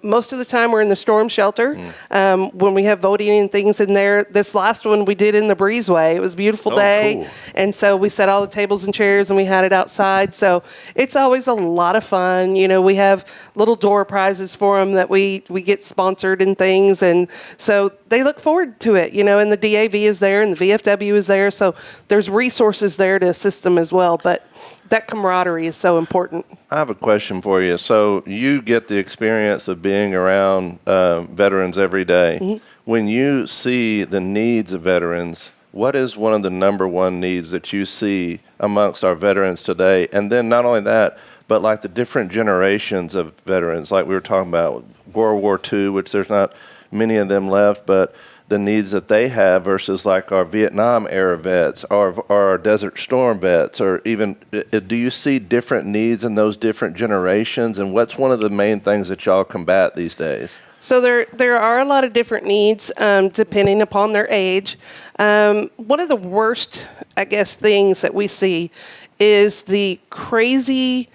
Most of the time we're in the storm shelter when we have voting and things in there. This last one we did in the breezeway. It was a beautiful day. Cool. And so we set all the tables and chairs and we had it outside. So it's always a lot of fun. We have little door prizes for them that we get sponsored and things. And so they look forward to it, and the DAV is there and the VFW is there. So there's resources there to assist them as well. But that camaraderie is so important. I have a question for you. So you get the experience of being around veterans every day. Mm-hmm. When you see the needs of veterans, what is one of the number one needs that you see amongst our veterans today? And then not only that, but like the different generations of veterans, like we were talking about World War II, which there's not many of them left, but the needs that they have versus like our Vietnam era vets or our Desert Storm vets, or even, do you see different needs in those different generations? And what's one of the main things that y'all combat these days? So there are a lot of different needs depending upon their age. One of the worst, things that we see is the crazy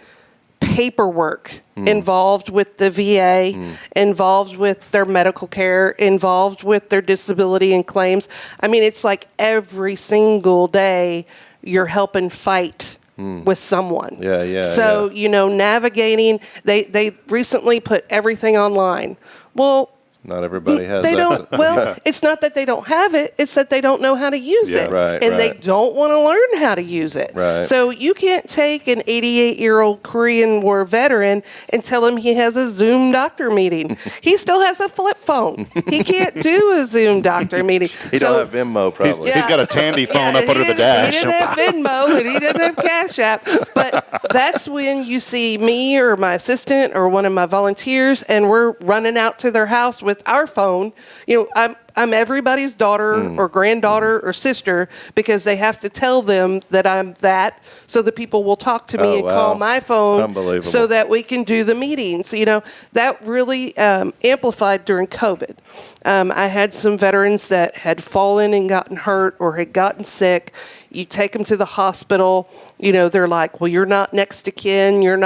paperwork involved with the VA, involved with their medical care, involved with their disability and claims. I mean, it's like every single day you're helping fight with someone. So, navigating, they recently put everything online. Well, not everybody has they that. Don't. Well, it's not that they don't have it; it's that they don't know how to use it, and they don't want to learn how to use it. So you can't take an 88-year-old Korean War veteran and tell him he has a Zoom doctor meeting. He still has a flip phone. He can't do a Zoom doctor meeting. He don't have Venmo, probably. He's got a Tandy phone up under the dash. He didn't have Venmo, and he didn't have Cash App. But that's when you see me or my assistant or one of my volunteers, and we're running out to their house with with our phone, I'm everybody's daughter or granddaughter or sister because they have to tell them that I'm that, so that people will talk to me and call my phone so that we can do the meetings. That really amplified during COVID. I had some veterans that had fallen and gotten hurt or had gotten sick. You take them to the hospital, they're like, well, you're not next to kin,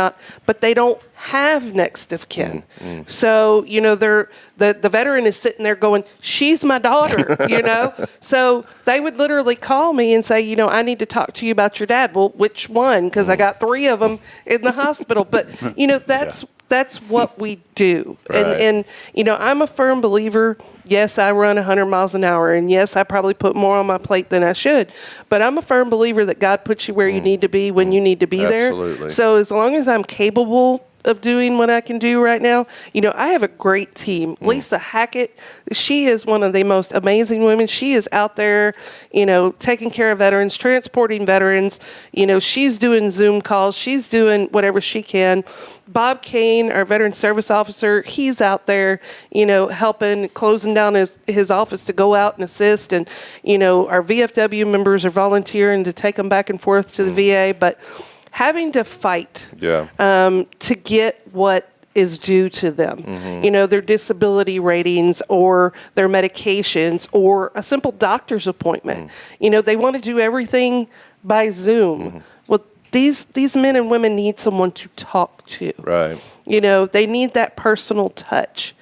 but they don't have next of kin. So, the veteran is sitting there going, she's my daughter, So they would literally call me and say, I need to talk to you about your dad. Well, which one? Because I got 3 of them in the hospital. But, that's what we do. Right. And I'm a firm believer. Yes, I run 100 miles an hour, and yes, I probably put more on my plate than I should. But I'm a firm believer that God puts you where you need to be when you need to be there. So as long as I'm capable of doing what I can do right now, I have a great team. Lisa Hackett, she is one of the most amazing women. She is out there, taking care of veterans, transporting veterans. She's doing Zoom calls. She's doing whatever she can. Bob Kane, our veteran service officer, he's out there, helping, closing down his office to go out and assist. And, our VFW members are volunteering to take them back and forth to the VA. But having to fight to get what is due to them, their disability ratings or their medications or a simple doctor's appointment. They want to do everything by Zoom. Well, these men and women need someone to talk to. Right. They need that personal touch.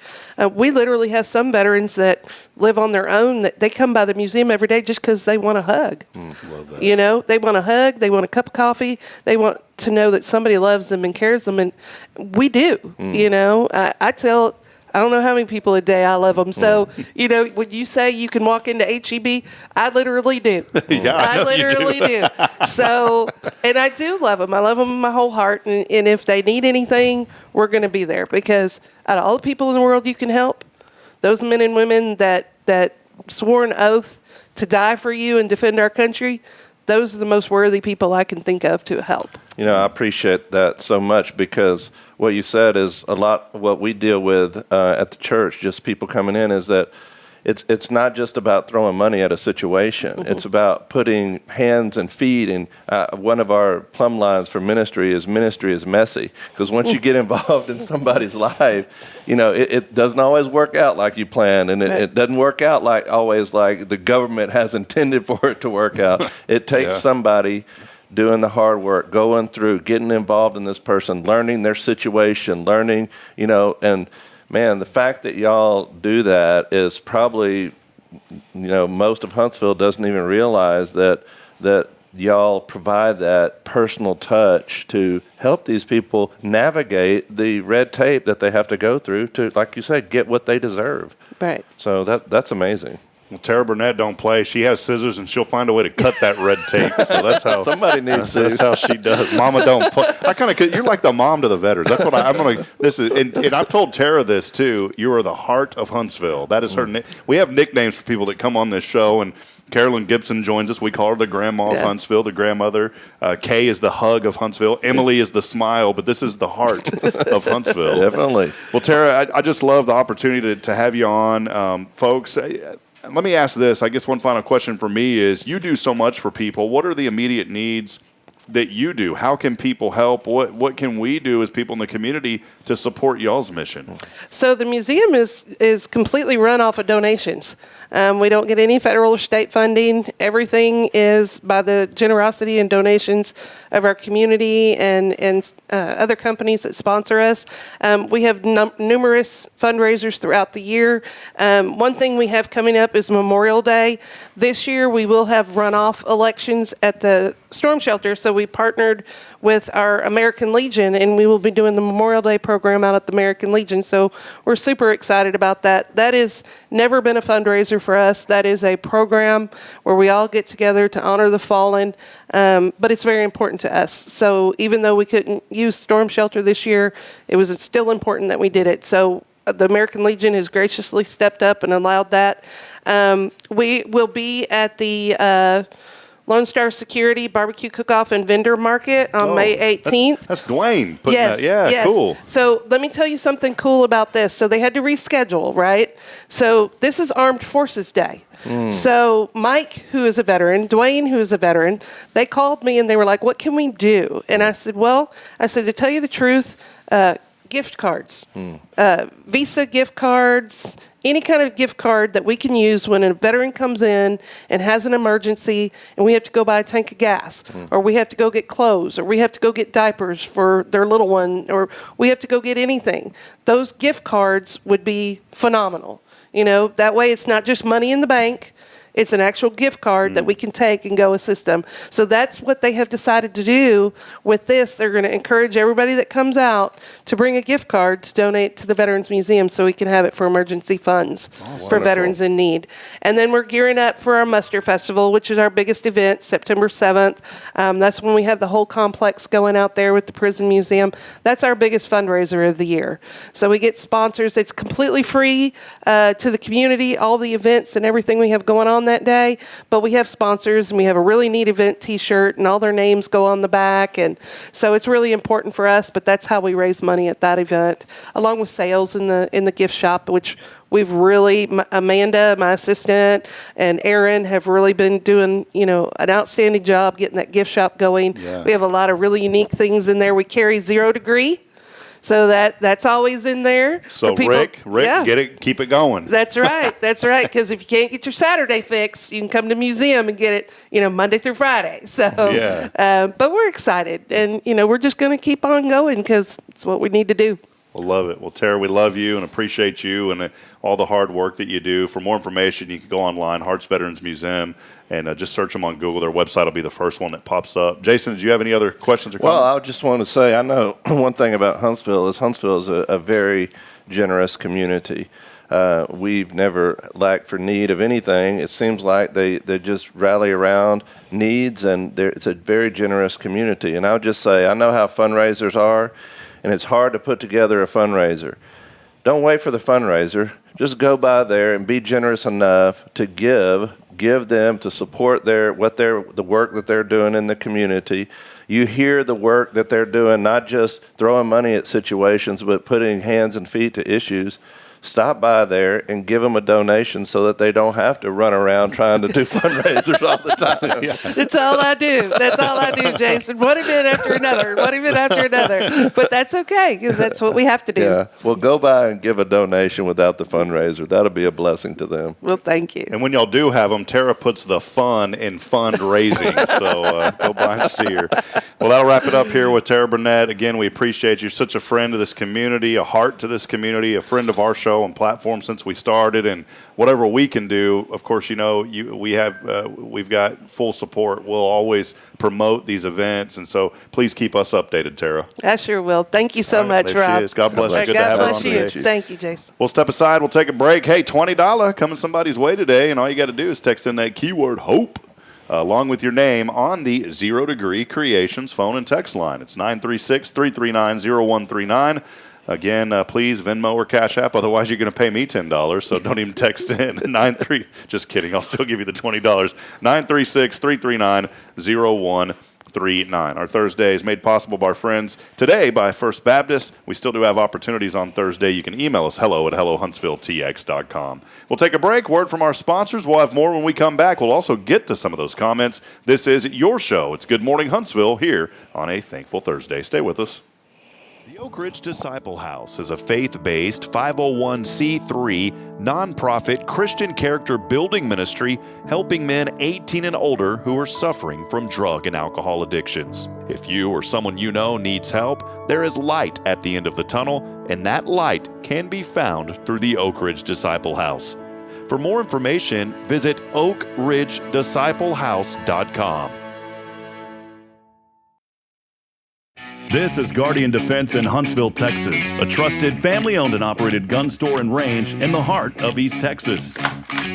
We literally have some veterans that live on their own, that they come by the museum every day just because they want a hug. Love that. They want a hug. They want a cup of coffee. They want to know that somebody loves them and cares them. And we do. I don't know how many people a day I love them. So, when you say you can walk into HEB, I literally do. I literally do. So, and I do love them. I love them with my whole heart. And if they need anything, we're going to be there. Because out of all the people in the world you can help, those men and women that swore an oath to die for you and defend our country, those are the most worthy people I can think of to help. I appreciate that so much, because what you said is a lot of what we deal with at the church, just people coming in, is that it's not just about throwing money at a situation. It's about putting hands and feet. And one of our plumb lines for ministry is messy. Because once you get involved in somebody's life, it doesn't always work out like you planned. And it doesn't work out always like the government has intended for it to work out. It takes somebody doing the hard work, going through, getting involved in this person, learning their situation, and man, the fact that y'all do that is probably, most of Huntsville doesn't even realize that y'all provide that personal touch to help these people navigate the red tape that they have to go through to, like you said, get what they deserve. Right. So that's amazing. Well, Tara Burnett don't play. She has scissors, and she'll find a way to cut that red tape. So that's how somebody needs to. That's how she does. Mama don't play. You're like the mom to the veterans. That's what I'm gonna. This is, and I've told Tara this too. You are the heart of Huntsville. That is her. We have nicknames for people that come on this show, and Carolyn Gibson joins us. We call her the grandma of Huntsville, the grandmother. Kay is the hug of Huntsville. Emily is the smile, but this is the heart of Huntsville. Definitely. Well, Tara, I just love the opportunity to have you on, folks. Let me ask this. I guess one final question for me is, you do so much for people. What are the immediate needs that you do? How can people help? What can we do as people in the community to support y'all's mission? So the museum is completely run off of donations. We don't get any federal or state funding. Everything is by the generosity and donations of our community and other companies that sponsor us. We have numerous fundraisers throughout the year. One thing we have coming up is Memorial Day. This year we will have runoff elections at the storm shelter. So we partnered with our American Legion, and we will be doing the Memorial Day program out at the American Legion. So we're super excited about that. That has never been a fundraiser for us. That is a program where we all get together to honor the fallen, but it's very important to us. So even though we couldn't use storm shelter this year, it was still important that we did it. So the American Legion has graciously stepped up and allowed that. We will be at the Lone Star Security Barbecue Cook-Off and Vendor Market on May 18th. That's Dwayne. Yes. Cool. So let me tell you something cool about this. So they had to reschedule, right? So this is Armed Forces Day. So Mike, who is a veteran, Dwayne, who is a veteran, they called me and they were like, what can we do? And I said, to tell you the truth, gift cards, Visa gift cards, any kind of gift card that we can use when a veteran comes in and has an emergency and we have to go buy a tank of gas, or we have to go get clothes, or we have to go get diapers for their little one, or we have to go get anything. Those gift cards would be phenomenal. That way it's not just money in the bank. It's an actual gift card that we can take and go assist them. So that's what they have decided to do with this. They're going to encourage everybody that comes out to bring a gift card to donate to the Veterans Museum so we can have it for emergency funds for veterans in need. And then we're gearing up for our Muster Festival, which is our biggest event, September 7th. That's when we have the whole complex going out there with the prison museum. That's our biggest fundraiser of the year. So we get sponsors. It's completely free to the community, all the events and everything we have going on that day, but we have sponsors and we have a really neat event t-shirt and all their names go on the back, and so it's really important for us, but that's how we raise money at that event, along with sales in the gift shop, which we've really, Amanda, my assistant, and Aaron have really been doing, an outstanding job getting that gift shop going. Yeah. We have a lot of really unique things in there. We carry 0 Degree. So that's always in there. So Rick, get it, keep it going. That's right. Because if you can't get your Saturday fix, you can come to the museum and get it, Monday through Friday. So, but we're excited, and we're just going to keep on going because it's what we need to do. We'll love it. Well, Tara, we love you and appreciate you and all the hard work that you do. For more information, you can go online, Hearts Veterans Museum, and just search them on Google. Their website will be the first one that pops up. Jason, did you have any other questions or comments? Well, I just want to say, I know one thing about Huntsville is a very generous community. We've never lacked for need of anything. It seems like they just rally around needs, and it's a very generous community. And I would just say, I know how fundraisers are, and it's hard to put together a fundraiser. Don't wait for the fundraiser. Just go by there and be generous enough to give them to support the work that they're doing in the community. You hear the work that they're doing, not just throwing money at situations, but putting hands and feet to issues. Stop by there and give them a donation so that they don't have to run around trying to do fundraisers all the time. Yeah. That's all I do, Jason. One event after another. But that's okay, because that's what we have to do. Yeah. Well, go by and give a donation without the fundraiser. That'll be a blessing to them. Well, thank you. And when y'all do have them, Tara puts the fun in fundraising. So go by and see her. Well, that'll wrap it up here with Tara Burnett. Again, we appreciate you. Such a friend of this community, a heart to this community, a friend of our show and platform since we started, and whatever we can do, of course, we've got full support. We'll always promote these events, and so please keep us updated, Tara. I sure will. Thank you so much, there Rob. She is. God bless you. Good to have her on today. Thank you, Jason. We'll step aside. We'll take a break. Hey, $20 coming somebody's way today, and all you got to do is text in that keyword HOPE along with your name on the 0 Degree Creations phone and text line. It's 936-339-0139. Again, please Venmo or Cash App. Otherwise, you're going to pay me $10. So don't even text in. Just kidding. I'll still give you the $20. 936-339-0139. Our Thursday is made possible by our friends today by First Baptist. We still do have opportunities on Thursday. You can email us hello@hellohuntsvilletx.com. We'll take a break. Word from our sponsors. We'll have more when we come back. We'll also get to some of those comments. This is your show. It's Good Morning Huntsville here on a Thankful Thursday. Stay with us. The Oak Ridge Disciple House is a faith-based 501c3 nonprofit Christian character building ministry helping men 18 and older who are suffering from drug and alcohol addictions. If you or someone you know needs help, there is light at the end of the tunnel, and that light can be found through the Oak Ridge Disciple House. For more information, visit oakridgedisciplehouse.com. This is Guardian Defense in Huntsville, Texas, a trusted, family-owned and operated gun store and range in the heart of East Texas.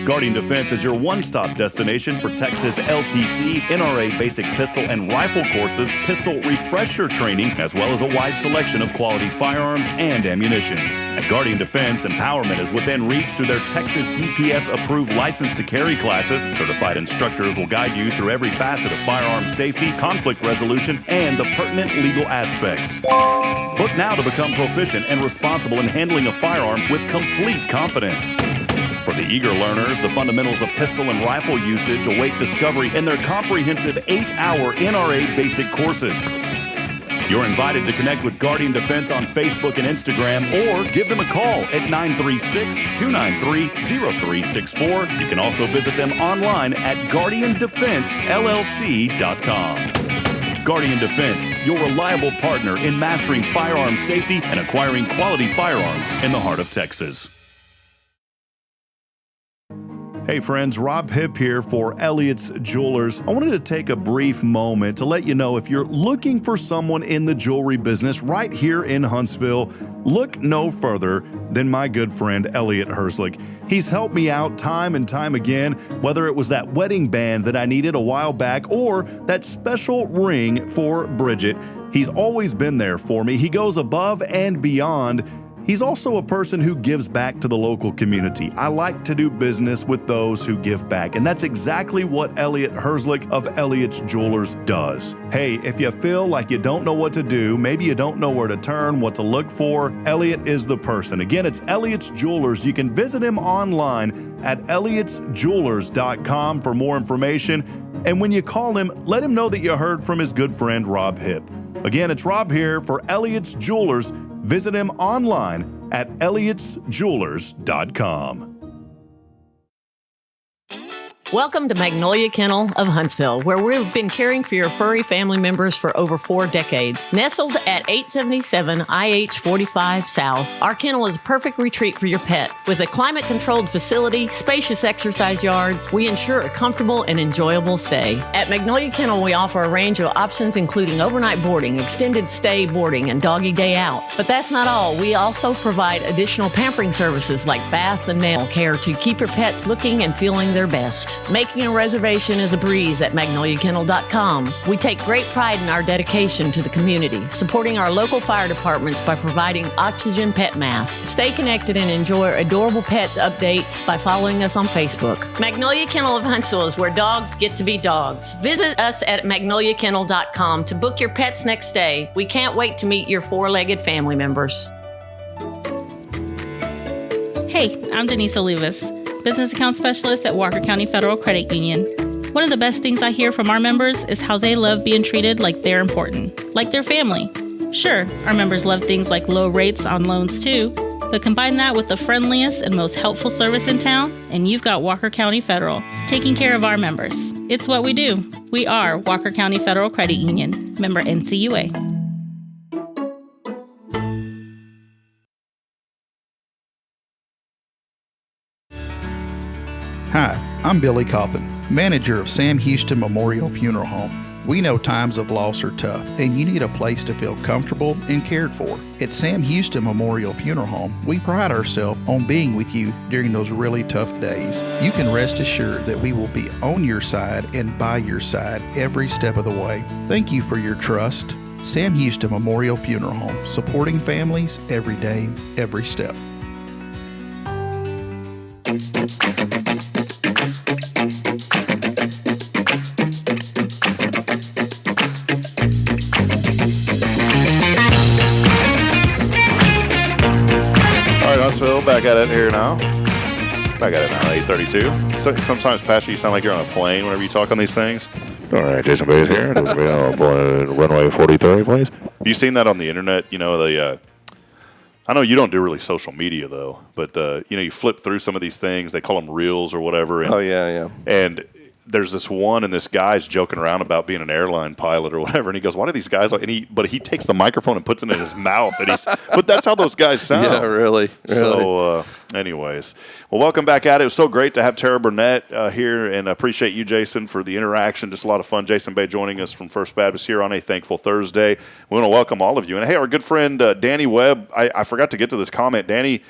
Guardian Defense is your one-stop destination for Texas LTC, NRA basic pistol and rifle courses, pistol refresher training, as well as a wide selection of quality firearms and ammunition. At Guardian Defense, empowerment is within reach through their Texas DPS-approved license to carry classes. Certified instructors will guide you through every facet of firearm safety, conflict resolution, and the pertinent legal aspects. Book now to become proficient and responsible in handling a firearm with complete confidence. For the eager learners, the fundamentals of pistol and rifle usage await discovery in their comprehensive 8-hour NRA basic courses. You're invited to connect with Guardian Defense on Facebook and Instagram, or give them a call at 936-293-0364. You can also visit them online at guardiandefensellc.com. Guardian Defense, your reliable partner in mastering firearm safety and acquiring quality firearms in the heart of Texas. Hey friends, Rob Hipp here for Elliott's Jewelers. I wanted to take a brief moment to let you know if you're looking for someone in the jewelry business right here in Huntsville, look no further than my good friend Elliott Herslick. He's helped me out time and time again, whether it was that wedding band that I needed a while back or that special ring for Bridget. He's always been there for me. He goes above and beyond. He's also a person who gives back to the local community. I like to do business with those who give back, and that's exactly what Elliott Herslick of Elliott's Jewelers does. Hey, if you feel like you don't know what to do, maybe you don't know where to turn, what to look for, Elliott is the person. Again, it's Elliott's Jewelers. You can visit him online at elliotsjewelers.com for more information. And when you call him, let him know that you heard from his good friend Rob Hipp. Again, it's Rob here for Elliott's Jewelers. Visit him online at elliotsjewelers.com. Welcome to Magnolia Kennel of Huntsville, where we've been caring for your furry family members for over 4 decades. Nestled at 877 IH 45 South, our kennel is a perfect retreat for your pet. With a climate-controlled facility, spacious exercise yards, we ensure a comfortable and enjoyable stay. At Magnolia Kennel, we offer a range of options including overnight boarding, extended stay boarding, and doggy day out. But that's not all. We also provide additional pampering services like baths and nail care to keep your pets looking and feeling their best. Making a reservation is a breeze at magnoliakennel.com. We take great pride in our dedication to the community, supporting our local fire departments by providing oxygen pet masks. Stay connected and enjoy adorable pet updates by following us on Facebook. Magnolia Kennel of Huntsville is where dogs get to be dogs. Visit us at magnoliakennel.com to book your pet's next stay. We can't wait to meet your 4-legged family members. Hey, I'm Denise Olivas, Business Account Specialist at Walker County Federal Credit Union. One of the best things I hear from our members is how they love being treated like they're important, like their family. Sure, our members love things like low rates on loans too, but combine that with the friendliest and most helpful service in town, and you've got Walker County Federal, taking care of our members. It's what we do. We are Walker County Federal Credit Union, member NCUA. Hi, I'm Billy Cawthon, manager of Sam Houston Memorial Funeral Home. We know times of loss are tough, and you need a place to feel comfortable and cared for. At Sam Houston Memorial Funeral Home, we pride ourselves on being with you during those really tough days. You can rest assured that we will be on your side and by your side every step of the way. Thank you for your trust. Sam Houston Memorial Funeral Home, supporting families every day, every step. Back at it here now. Back at it now, 8:32. So, sometimes, Pastor, you sound like you're on a plane whenever you talk on these things. All right, Jason Bates here. Runway 43, please. You seen that on the internet? You know, I know you don't do really social media, though, but, you flip through some of these things. They call them reels or whatever. And, oh, yeah. And there's this one, and this guy's joking around about being an airline pilot or whatever, and he goes, "Why do these guys like?" But he takes the microphone and puts it in his mouth, but that's how those guys sound. Yeah, really. So, anyways, well, welcome back at it. It was so great to have Tara Burnett here, and I appreciate you, Jason, for the interaction. Just a lot of fun. Jason Bay joining us from First Baptist here on a Thankful Thursday. We want to welcome all of you. And hey, our good friend Danny Webb. I forgot to get to this comment. Danny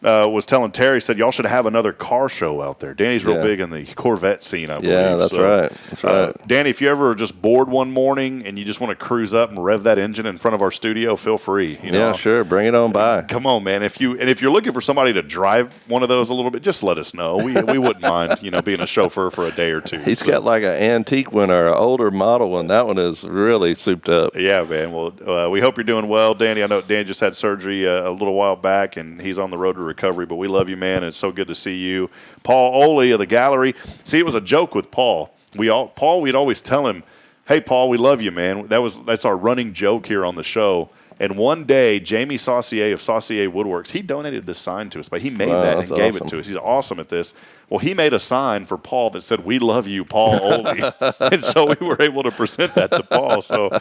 was telling Terry, said y'all should have another car show out there. Danny's real big in the Corvette scene, I believe. Yeah, that's right. That's right. Danny, if you ever are just bored one morning and you just want to cruise up and rev that engine in front of our studio, feel free. Yeah, sure. Bring it on by. Come on, man. If you're looking for somebody to drive one of those a little bit, just let us know. We wouldn't mind, being a chauffeur for a day or two. He's got like an antique one or an older model one. That one is really souped up. Yeah, man. Well, we hope you're doing well, Danny. I know Dan just had surgery a little while back, and he's on the road to recovery, but we love you, man. It's so good to see you. Paul Oley of the gallery. See, it was a joke with Paul. We'd always tell him, "Hey, Paul, we love you, man." That's our running joke here on the show. And one day, Jamie Saucier of Saucier Woodworks, he donated this sign to us, but he made that and gave it to us. He's awesome at this. Well, he made a sign for Paul that said, "We love you, Paul Oley." And so we were able to present that to Paul. So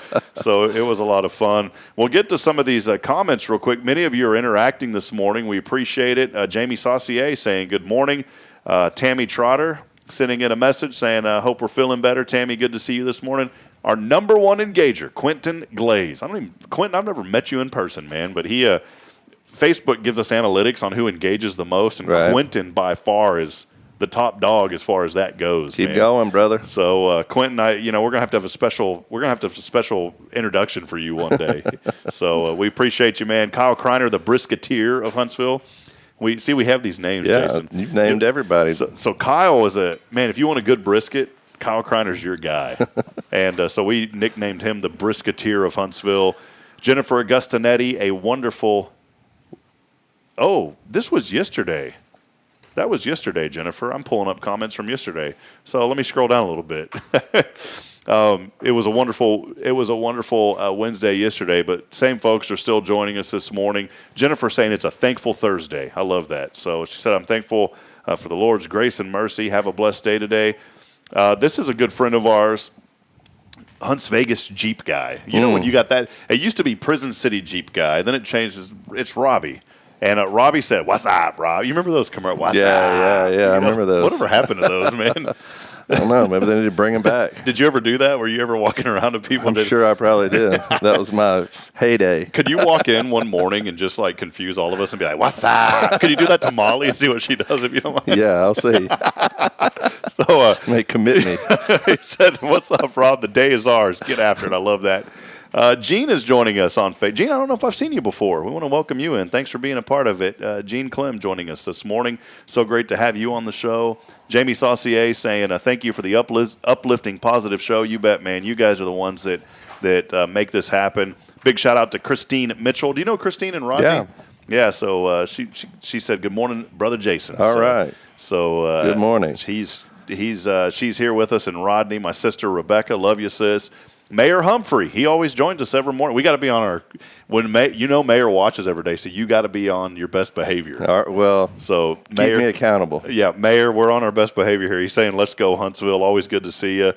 it was a lot of fun. We'll get to some of these comments real quick. Many of you are interacting this morning. We appreciate it. Jamie Saucier saying, "Good morning." Tammy Trotter sending in a message saying, "Hope we're feeling better." Tammy, good to see you this morning. Our number one engager, Quentin Glaze. Quentin, I've never met you in person, man, but he Facebook gives us analytics on who engages the most, and Quentin by far is the top dog as far as that goes. Keep going, brother. So Quentin, we're gonna have to have a special introduction for you one day. So we appreciate you, man. Kyle Kreiner, the Brisketeer of Huntsville. We have these names, Jason. You've named everybody. So Kyle is if you want a good brisket, Kyle Kreiner's your guy. And so we nicknamed him the Brisketeer of Huntsville. Jennifer Augustinetti, a wonderful – this was yesterday. That was yesterday, Jennifer. I'm pulling up comments from yesterday. So let me scroll down a little bit. It was a wonderful Wednesday yesterday, but same folks are still joining us this morning. Jennifer saying it's a thankful Thursday. I love that. So she said, "I'm thankful for the Lord's grace and mercy. Have a blessed day today." This is a good friend of ours, Hunts Vegas Jeep Guy. You know when you got that? It used to be Prison City Jeep Guy. Then it changed. It's Robbie. And Robbie said, "What's up, Rob?" You remember those commercials? What's up? Yeah. I remember those. Whatever happened to those, man? I don't know. Maybe they need to bring them back. Did you ever do that? Were you ever walking around to people? I'm sure I probably did. That was my heyday. Could you walk in one morning and just confuse all of us and be like, "What's up?" Could you do that to Molly and see what she does if you don't mind? Yeah, I'll see. So may commit me. He said, "What's up, Rob? The day is ours. Get after it." I love that. Gene is joining us on Facebook. Gene, I don't know if I've seen you before. We want to welcome you in. Thanks for being a part of it. Gene Clem joining us this morning. So great to have you on the show. Jamie Saucier saying, "Thank you for the uplifting, positive show." You bet, man. You guys are the ones that make this happen. Big shout out to Christine Mitchell. Do you know Christine and Rodney? Yeah. Yeah. So she said, "Good morning, Brother Jason." All right. So good morning. She's here with us, and Rodney, my sister Rebecca. Love you, sis. Mayor Humphrey, he always joins us every morning. We got to be on Mayor watches every day, so you got to be on your best behavior. All right, well, so Mayor, keep me accountable. Yeah, Mayor, we're on our best behavior here. He's saying, "Let's go, Huntsville." Always good to see you.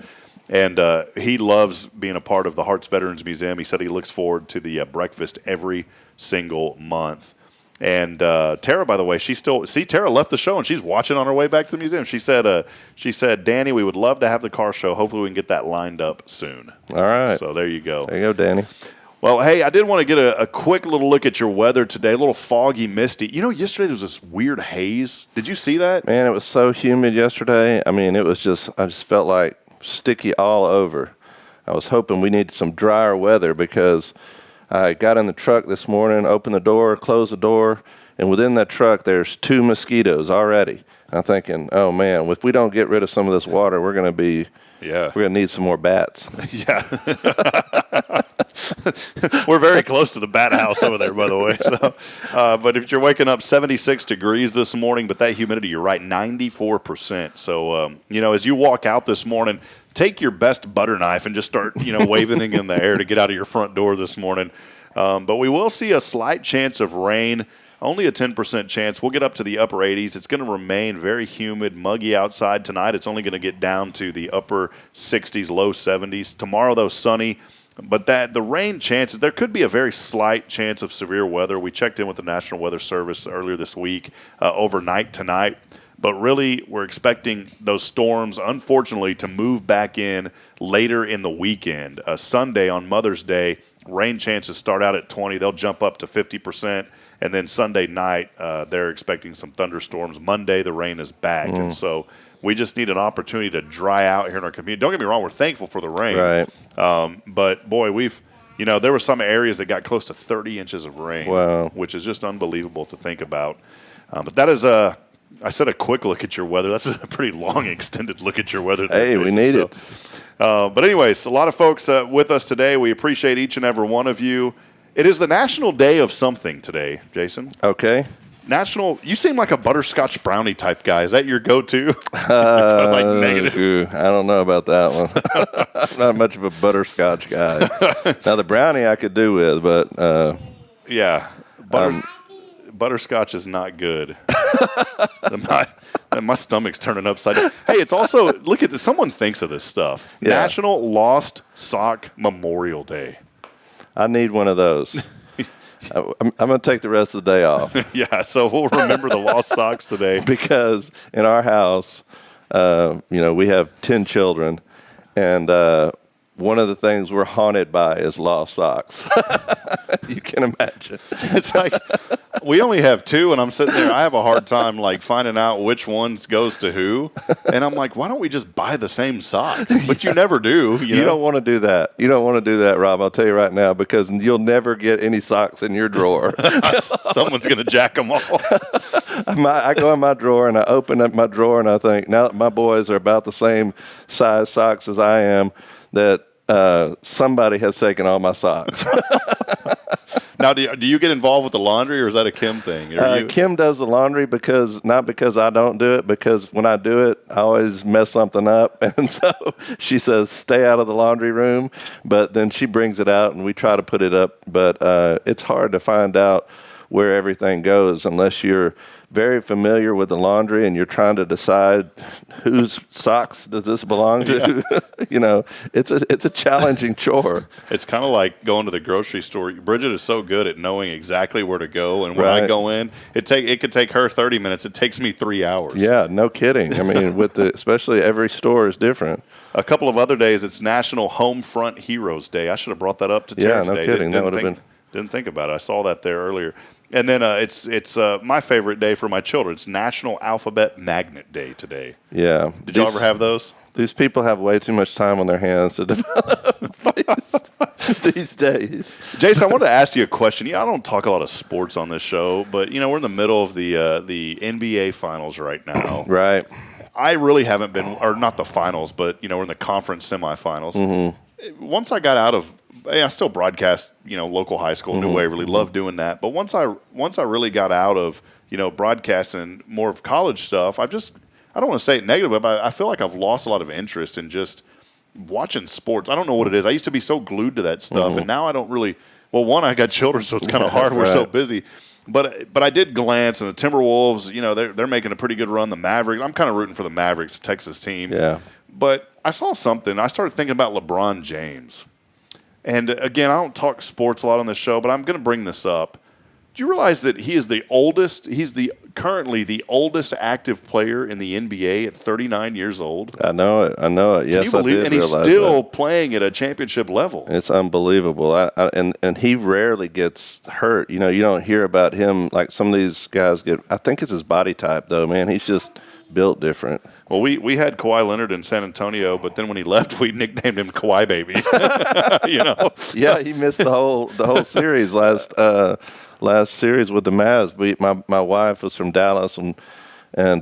And he loves being a part of the Hearts Veterans Museum. He said he looks forward to the breakfast every single month. And Tara, by the way, Tara left the show and she's watching on her way back to the museum. She said, "Danny, we would love to have the car show. Hopefully we can get that lined up soon." All right. So there you go. There you go, Danny. Well, hey, I did want to get a quick little look at your weather today. A little foggy, misty. Yesterday there was this weird haze. Did you see that? Man, it was so humid yesterday. I mean, I just felt like sticky all over. I was hoping we needed some drier weather because I got in the truck this morning, opened the door, closed the door, and within that truck there's 2 mosquitoes already. I'm thinking, oh man, if we don't get rid of some of this water, we're going to need some more bats. Yeah. We're very close to the bat house over there, by the way. So, but if you're waking up 76 degrees this morning, but that humidity, you're right, 94%. So, as you walk out this morning, take your best butter knife and just start, waving it in the air to get out of your front door this morning. But we will see a slight chance of rain only a 10% chance. We'll get up to the upper 80s. It's going to remain very humid, muggy outside tonight. It's only going to get down to the upper 60s, low 70s. Tomorrow, though, sunny. But the rain chances, there could be a very slight chance of severe weather. We checked in with the National Weather Service earlier this week, overnight tonight. But really, we're expecting those storms, unfortunately, to move back in later in the weekend. Sunday on Mother's Day, rain chances start out at 20. They'll jump up to 50%. And then Sunday night, they're expecting some thunderstorms. Monday, the rain is back. And so we just need an opportunity to dry out here in our community. Don't get me wrong, we're thankful for the rain. Right. But, boy, there were some areas that got close to 30 inches of rain, wow, which is just unbelievable to think about. But that is I said a quick look at your weather. That's a pretty long, extended look at your weather. Hey, we need it. But anyways, a lot of folks with us today. We appreciate each and every one of you. It is the National Day of something today, Jason. Okay. You seem like a butterscotch brownie type guy. Is that your go-to? Like negative? I don't know about that one. I'm not much of a butterscotch guy. Now, the brownie I could do with, but... yeah. Butterscotch is not good. My stomach's turning upside down. Hey, it's also, look at this. Someone thinks of this stuff. Yeah. National Lost Sock Memorial Day. I need one of those. I'm going to take the rest of the day off. Yeah, so we'll remember the lost socks today. Because in our house, we have 10 children, and one of the things we're haunted by is lost socks. You can imagine. It's like we only have 2, and I'm sitting there. I have a hard time finding out which ones goes to who. And I'm like, why don't we just buy the same socks? But you never do. You don't want to do that. You don't want to do that, Rob. I'll tell you right now, because you'll never get any socks in your drawer. Someone's going to jack them all. I go in my drawer, and I open up my drawer, and I think, now that my boys are about the same size socks as I am, that somebody has taken all my socks. Now, do you get involved with the laundry, or is that a Kim thing? Kim does the laundry not because I don't do it, because when I do it, I always mess something up. And so she says, stay out of the laundry room. But then she brings it out, and we try to put it up. But it's hard to find out where everything goes unless you're very familiar with the laundry and you're trying to decide whose socks does this belong to. Yeah. It's a challenging chore. It's kind of like going to the grocery store. Bridget is so good at knowing exactly where to go, and when I go in, it could take her 30 minutes. It takes me 3 hours. Yeah, no kidding. I mean, especially every store is different. A couple of other days, it's National Home Front Heroes Day. I should have brought that up to Terry today. Yeah, no kidding. That would have been. Didn't think about it. I saw that there earlier. And then it's my favorite day for my children. It's National Alphabet Magnet Day today. Yeah. Did y'all ever have those? These people have way too much time on their hands to develop these days. Jason, I wanted to ask you a question. I don't talk a lot of sports on this show, but we're in the middle of the NBA Finals right now. Right. I really haven't been, or not the finals, but we're in the conference semifinals. Mm-hmm. Once I got out of, I still broadcast, local high school, New Waverly, love doing that. But once I really got out of, broadcasting more of college stuff, I don't want to say it negative, but I feel like I've lost a lot of interest in just watching sports. I don't know what it is. I used to be so glued to that stuff, and now I don't really. Well, one, I got children, so it's kind of hard. We're so busy. But I did glance, and the Timberwolves, they're making a pretty good run. The Mavericks, I'm kind of rooting for the Mavericks, Texas team. Yeah. But I saw something. I started thinking about LeBron James. And again, I don't talk sports a lot on this show, but I'm going to bring this up. Do you realize that he is the oldest? He's currently the oldest active player in the NBA at 39 years old. I know it. Yes, I did. And he's still playing at a championship level. It's unbelievable. And he rarely gets hurt. You don't hear about him like some of these guys get. I think it's his body type, though, man. He's just built different. Well, we had Kawhi Leonard in San Antonio, but then when he left, we nicknamed him Kawhi Baby. Yeah, he missed the whole series last series with the Mavs. My wife was from Dallas, and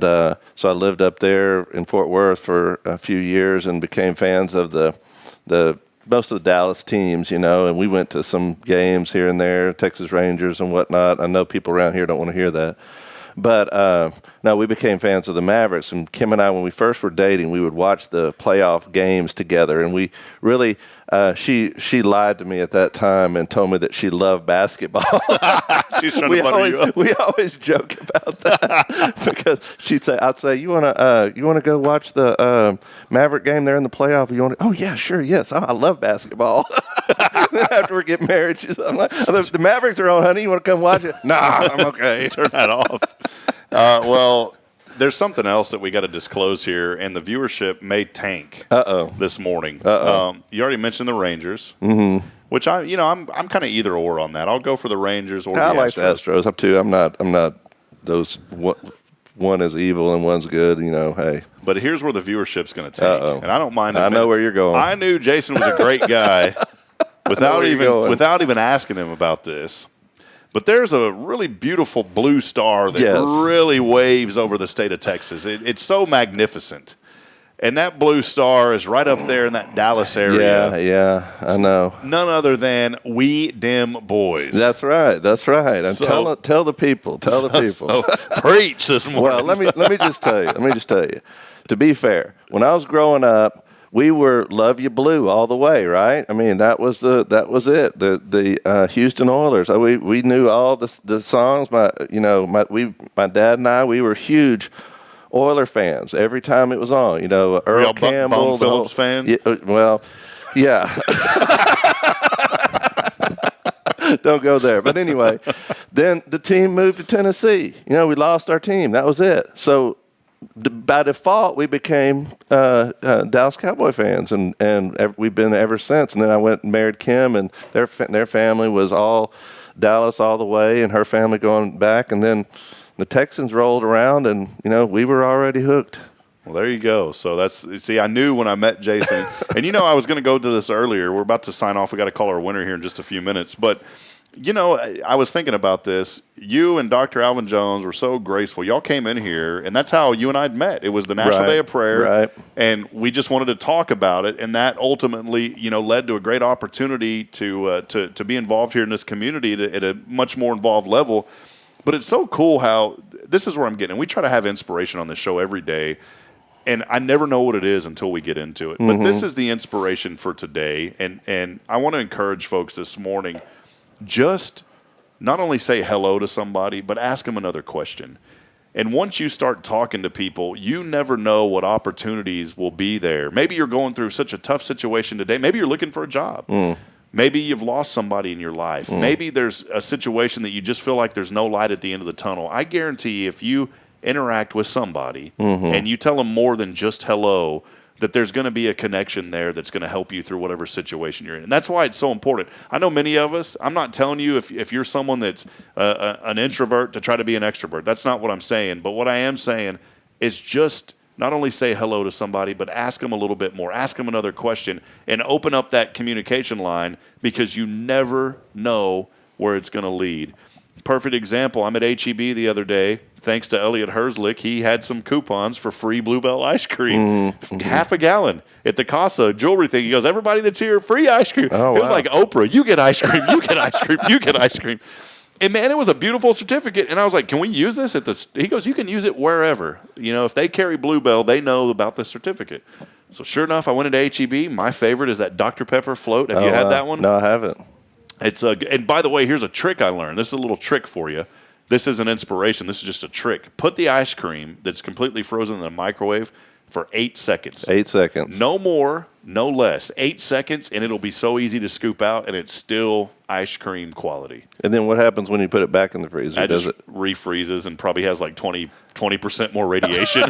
so I lived up there in Fort Worth for a few years and became fans of the most of the Dallas teams, and we went to some games here and there, Texas Rangers and whatnot. I know people around here don't want to hear that. But no, we became fans of the Mavericks. And Kim and I, when we first were dating, we would watch the playoff games together. And we really, she lied to me at that time and told me that she loved basketball. She's trying to butter you up. We always joke about that because I'd say, you wanna go watch the Maverick game there in the playoff? Oh yeah, sure, yes. Oh, I love basketball. Then after we get married, I'm like, the Mavericks are on, honey. You want to come watch it? Nah, I'm okay. Turn that off. Well, there's something else that we got to disclose here, and the viewership may tank this morning. You already mentioned the Rangers, which I'm kind of either or on that. I'll go for the Rangers or I the like Astros. the Astros. I'm too. I'm not those. One is evil and one's good. Hey. But here's where the viewership's going to tank, and I don't mind. I know where you're going. I knew Jason was a great guy without even asking him about this. But there's a really beautiful blue star that really waves over the state of Texas. It's so magnificent. And that blue star is right up there in that Dallas area. Yeah, I know. None other than We Dim Boys. That's right. And tell the people. So preach this morning. Well, let me just tell you. To be fair, when I was growing up, we were Love You Blue all the way, right? I mean, that was it. The Houston Oilers. We knew all the songs. My dad and I, we were huge Oiler fans every time it was on. Earl Campbell, Bum Phillips fan. Yeah. Don't go there. But anyway, then the team moved to Tennessee. We lost our team. That was it. So by default, we became Dallas Cowboy fans, and we've been ever since. And then I went and married Kim, and their family was all Dallas all the way, and her family going back. And then the Texans rolled around, and we were already hooked. Well, there you go. So I knew when I met Jason, and I was going to go to this earlier. We're about to sign off. We got to call our winner here in just a few minutes, but. I was thinking about this. You and Dr. Alvin Jones were so graceful. Y'all came in here, and that's how you and I had met. It was the National Day of Prayer, and we just wanted to talk about it, and that ultimately, led to a great opportunity to be involved here in this community at a much more involved level. But it's so cool how this is where I'm getting. And we try to have inspiration on this show every day, and I never know what it is until we get into it. But this is the inspiration for today, and I want to encourage folks this morning. Just not only say hello to somebody, but ask them another question. And once you start talking to people, you never know what opportunities will be there. Maybe you're going through such a tough situation today. Maybe you're looking for a job. Maybe you've lost somebody in your life. Maybe there's a situation that you just feel like there's no light at the end of the tunnel. I guarantee if you interact with somebody and you tell them more than just hello, that there's going to be a connection there that's going to help you through whatever situation you're in. And that's why it's so important. I know many of us, I'm not telling you if you're someone that's an introvert to try to be an extrovert. That's not what I'm saying. But what I am saying is just not only say hello to somebody, but ask them a little bit more. Ask them another question and open up that communication line because you never know where it's going to lead. Perfect example, I'm at H-E-B the other day. Thanks to Elliot Herzlich, he had some coupons for free Bluebell ice cream. Half a gallon at the Casa jewelry thing. He goes, everybody that's here, free ice cream. Oh, it was like Oprah, you get ice cream, you get ice cream, you get ice cream. And, man, it was a beautiful certificate. And I was like, can we use this? He goes, you can use it wherever. If they carry Bluebell, they know about the certificate. So sure enough, I went into H-E-B. My favorite is that Dr. Pepper float. Have you had that one? No, I haven't. And by the way, here's a trick I learned. This is a little trick for you. This isn't inspiration. This is just a trick. Put the ice cream that's completely frozen in the microwave for 8 seconds. 8 seconds. No more, no less. 8 seconds, and it'll be so easy to scoop out, and it's still ice cream quality. And then what happens when you put it back in the freezer? That just refreezes and probably has like 20% more radiation.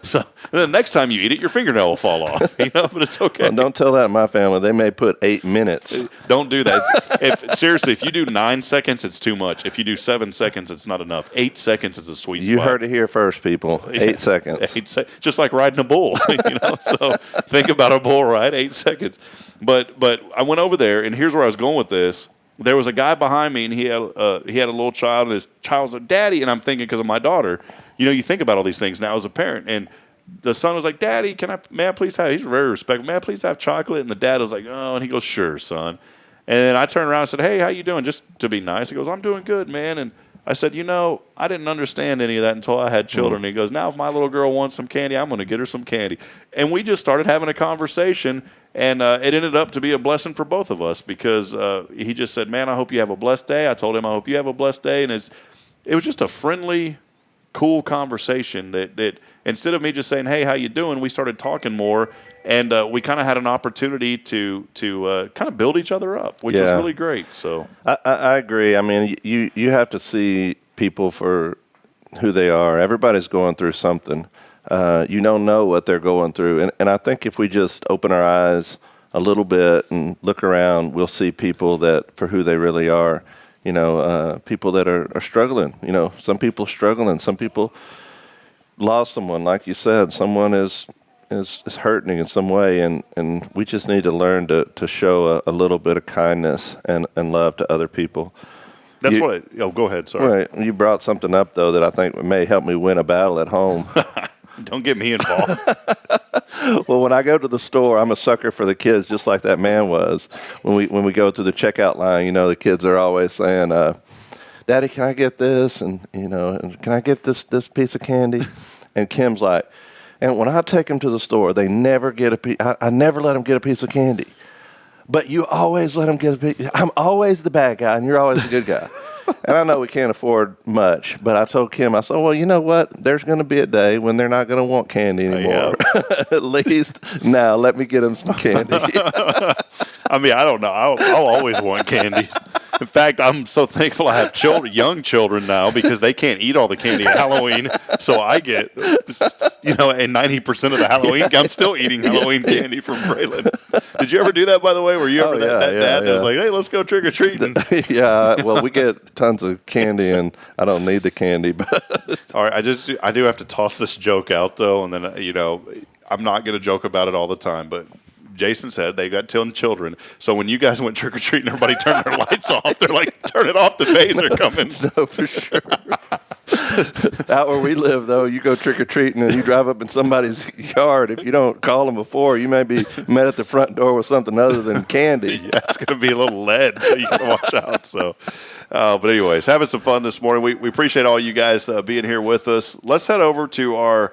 So and then next time you eat it, your fingernail will fall off. But it's okay. Well, don't tell that in my family. They may put 8 minutes. Don't do that. Seriously, if you do 9 seconds, it's too much. If you do 7 seconds, it's not enough. 8 seconds is a sweet spot. You heard it here first, people. 8 seconds. Just like riding a bull. So think about a bull ride. 8 seconds. But I went over there, and here's where I was going with this. There was a guy behind me, and he had a little child, and his child was like, Daddy, and I'm thinking because of my daughter. You think about all these things now as a parent, and the son was like, Daddy, may I please have, he's very respectful, may I please have chocolate? And the dad was like, oh, and he goes, sure, son. And then I turned around and said, hey, how you doing? Just to be nice. He goes, I'm doing good, man. And I said, I didn't understand any of that until I had children. And he goes, now if my little girl wants some candy, I'm going to get her some candy. And we just started having a conversation, and it ended up to be a blessing for both of us because he just said, man, I hope you have a blessed day. I told him, I hope you have a blessed day. And it was just a friendly, cool conversation that instead of me just saying, hey, how you doing, we started talking more. And we kind of had an opportunity to kind of build each other up, which was really great. So I agree. I mean, you have to see people for who they are. Everybody's going through something. You don't know what they're going through. And I think if we just open our eyes a little bit and look around, we'll see people that for who they really are. People that are struggling. Some people struggling. Some people lost someone, like you said. Someone is hurting in some way, and we just need to learn to show a little bit of kindness and love to other people. That's go ahead, sorry. Right. You brought something up, though, that I think may help me win a battle at home. Don't get me involved. Well, when I go to the store, I'm a sucker for the kids, just like that man was. When we go through the checkout line, the kids are always saying, Daddy, can I get this? And, and can I get this piece of candy? And Kim's like, and when I take them to the store, they never get a piece. I never let them get a piece of candy. But you always let them get a piece. I'm always the bad guy, and you're always the good guy. And I know we can't afford much, but I told Kim, I said, well, you know what? There's going to be a day when they're not going to want candy anymore. At least now let me get them some candy. I mean, I don't know. I'll always want candy. In fact, I'm so thankful I have young children now because they can't eat all the candy at Halloween. So I get, and 90% of the Halloween, I'm still eating Halloween candy from Braylon. Did you ever do that, by the way? Were you ever that dad that was like, hey, let's go trick-or-treating? Yeah, well, we get tons of candy, and I don't need the candy. But all right, I do have to toss this joke out, though, and then, I'm not going to joke about it all the time, but Jason said they got 10 children. So when you guys went trick-or-treating, everybody turned their lights off. They're like, turn it off, the days are coming. No, for sure. Out where we live, though, you go trick-or-treating and you drive up in somebody's yard. If you don't call them before, you may be met at the front door with something other than candy. Yeah, it's going to be a little lead, so you got to watch out. So, but anyways, having some fun this morning. We appreciate all you guys being here with us. Let's head over to our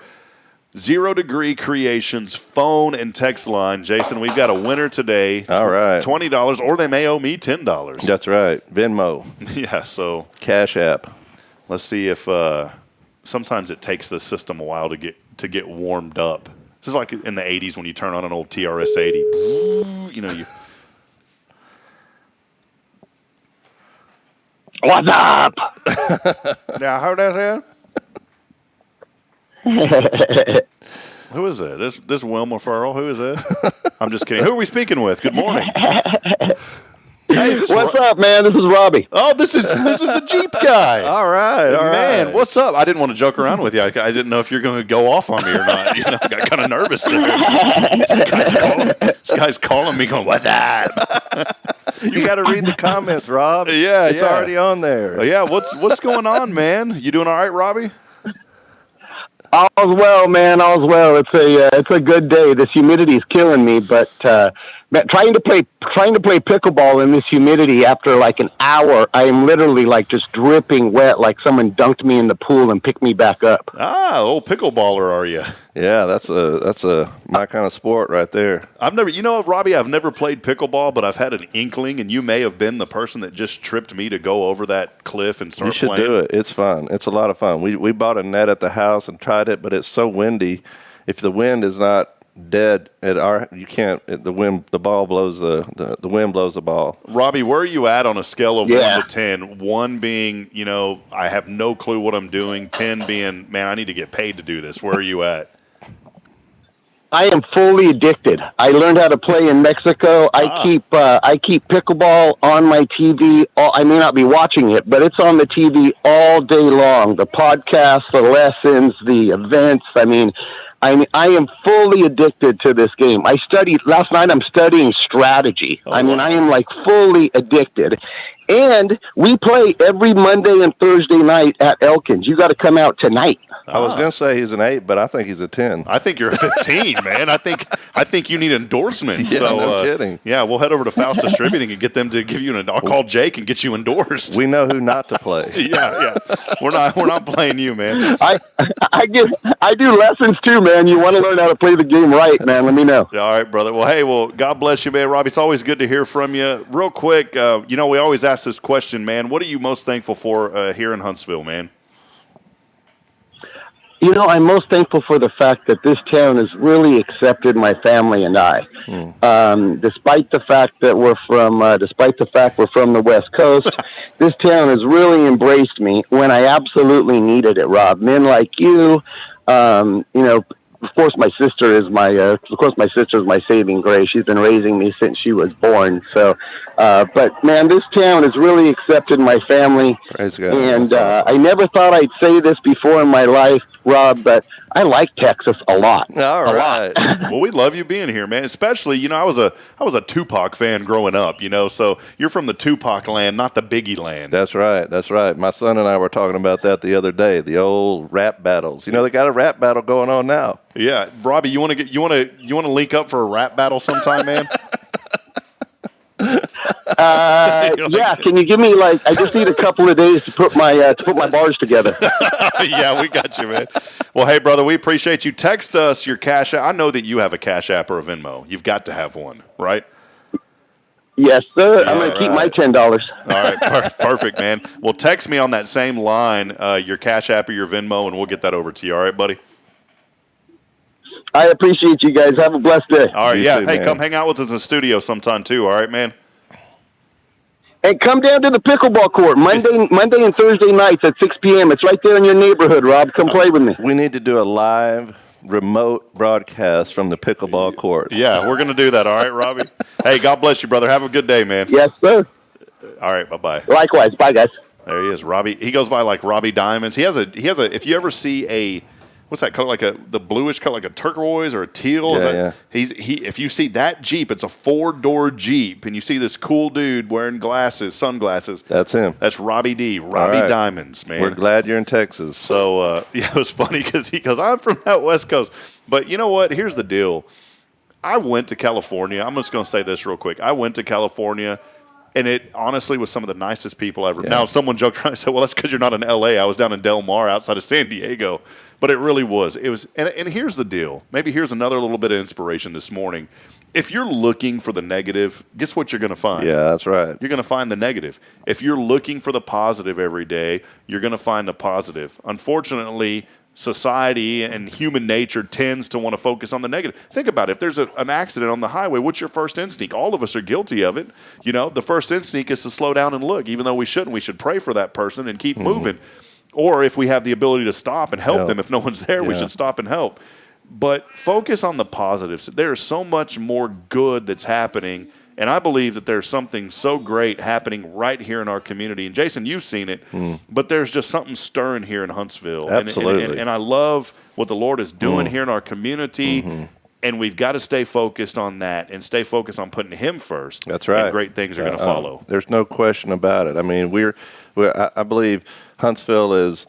0 Degree Creations phone and text line. Jason, we've got a winner today. All right. $20, or they may owe me $10. That's right. Venmo. Yeah, so. Cash App. Let's see if sometimes it takes the system a while to get warmed up. This is like in the 80s when you turn on an old TRS-80. You. What's up? Yeah, I heard that. Who is that? This Wilma Farrell. Who is that? I'm just kidding. Who are we speaking with? Good morning. Hey, what's up, man? This is Robbie. Oh, this is the Jeep guy. All right, man. What's up? I didn't want to joke around with you. I didn't know if you're going to go off on me or not. I got kind of nervous there. This guy's calling me, going, "What's that?" You got to read the comments, Rob. Yeah, it's already on there. Yeah, what's going on, man? You doing all right, Robbie? All's well, man. All's well. It's a good day. This humidity is killing me, but trying to play pickleball in this humidity after like an hour, I am literally like just dripping wet, like someone dunked me in the pool and picked me back up. Ah, old pickleballer, are you? Yeah, that's my kind of sport right there. Robbie, I've never played pickleball, but I've had an inkling, and you may have been the person that just tripped me to go over that cliff and start playing. You should do it. It's fun. It's a lot of fun. We bought a net at the house and tried it, but it's so windy. If the wind is not dead you can't. The wind blows the ball. Robbie, where are you at on a scale of 1 to 10? 1 being, I have no clue what I'm doing. 10 being, man, I need to get paid to do this. Where are you at? I am fully addicted. I learned how to play in Mexico. I keep pickleball on my TV. I may not be watching it, but it's on the TV all day long. The podcasts, the lessons, the events. I am fully addicted to this game. Last night I'm studying strategy. I am like fully addicted. And we play every Monday and Thursday night at Elkins. You got to come out tonight. I was going to say he's an 8, but I think he's a 10. I think you're a 15, man. I think you need endorsements. Yeah, so, no kidding. Yeah, we'll head over to Faust Distributing and get them to give you I'll call Jake and get you endorsed. We know who not to play. yeah. We're not playing you, man. I do lessons too, man. You want to learn how to play the game right, man. Let me know. All right, brother. Well, hey, God bless you, man. Robbie, it's always good to hear from you. Real quick, we always ask this question, man. What are you most thankful for here in Huntsville, man? I'm most thankful for the fact that this town has really accepted my family and I. Despite the fact that we're from the West Coast, this town has really embraced me when I absolutely needed it, Rob. Men like you, of course, my sister is my saving grace. She's been raising me since she was born. So, but man, this town has really accepted my family. Praise God. And I never thought I'd say this before in my life, Rob, but I like Texas a lot. All right. Well, we love you being here, man. Especially, I was a Tupac fan growing up, so you're from the Tupac land, not the Biggie land. That's right. My son and I were talking about that the other day, the old rap battles. They got a rap battle going on now. Yeah. Robbie, you want to link up for a rap battle sometime, man? Yeah, can you give me I just need a couple of days to put my bars together. Yeah, we got you, man. Well, hey, brother, we appreciate you. Text us your Cash App. I know that you have a Cash App or a Venmo. You've got to have one, right? Yes, sir. I'm going to keep my $10. All right, perfect, man. Well, text me on that same line your Cash App or your Venmo, and we'll get that over to you. All right, buddy? I appreciate you guys. Have a blessed day. All right, You yeah. too, Hey, man. come hang out with us in the studio sometime too. All right, man. And come down to the pickleball court Monday and Thursday nights at 6 p.m. It's right there in your neighborhood, Rob. Come play with me. We need to do a live remote broadcast from the pickleball court. Yeah, we're going to do that. All right, Robbie. Hey, God bless you, brother. Have a good day, man. Yes, sir. All right, bye-bye. Likewise. Bye, guys. There he is, Robbie. He goes by like Robbie Diamonds. He has a. If you ever see a, what's that color? The bluish color, like a turquoise or a teal. Yeah. If you see that Jeep, it's a 4-door Jeep, and you see this cool dude wearing sunglasses. That's him. That's Robbie D. Robbie All right. Diamonds, man. We're glad you're in Texas. So it was funny because he goes, I'm from that West Coast. But you know what? Here's the deal. I went to California. I'm just going to say this real quick. I went to California. And it honestly was some of the nicest people ever. Yeah. Now, someone joked around and said, well, that's because you're not in L.A. I was down in Del Mar outside of San Diego. But it really was. It was, and here's the deal. Maybe here's another little bit of inspiration this morning. If you're looking for the negative, guess what you're going to find? Yeah, that's right. You're going to find the negative. If you're looking for the positive every day, you're going to find the positive. Unfortunately, society and human nature tends to want to focus on the negative. Think about it. If there's an accident on the highway, what's your first instinct? All of us are guilty of it. The first instinct is to slow down and look. Even though we shouldn't, we should pray for that person and keep moving. Or if we have the ability to stop and help them, if no one's there, we should stop and help. But focus on the positives. There is so much more good that's happening. And I believe that there's something so great happening right here in our community. And Jason, you've seen it, but there's just something stirring here in Huntsville. Absolutely. And I love what the Lord is doing here in our community. And we've got to stay focused on that and stay focused on putting Him first. That's right. And great things are going to follow. There's no question about it. I mean, I believe Huntsville is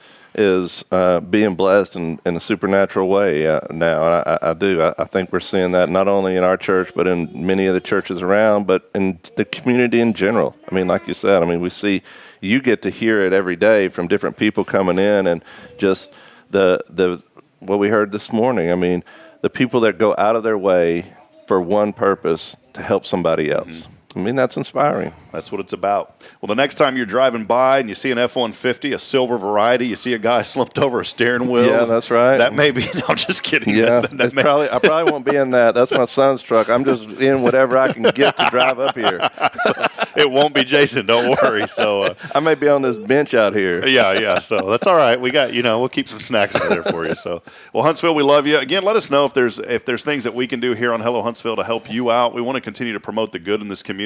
being blessed in a supernatural way now. And I do. I think we're seeing that not only in our church, but in many of the churches around, but in the community in general. I mean, like you said, we see, you get to hear it every day from different people coming in, and just the what we heard this morning. I mean, the people that go out of their way for one purpose, to help somebody else. I mean, that's inspiring. That's what it's about. Well, the next time you're driving by and you see an F-150, a silver variety, you see a guy slumped over a steering wheel. Yeah, that's right. That may be, no, I'm just kidding. Yeah, I probably won't be in that. That's my son's truck. I'm just in whatever I can get to drive up here. So, it won't be Jason, don't worry. So I may be on this bench out here. Yeah. So that's all right. We got, we'll keep some snacks over there for you. So, well, Huntsville, we love you. Again, let us know if there's things that we can do here on Hello Huntsville to help you out. We want to continue to promote the good in this community.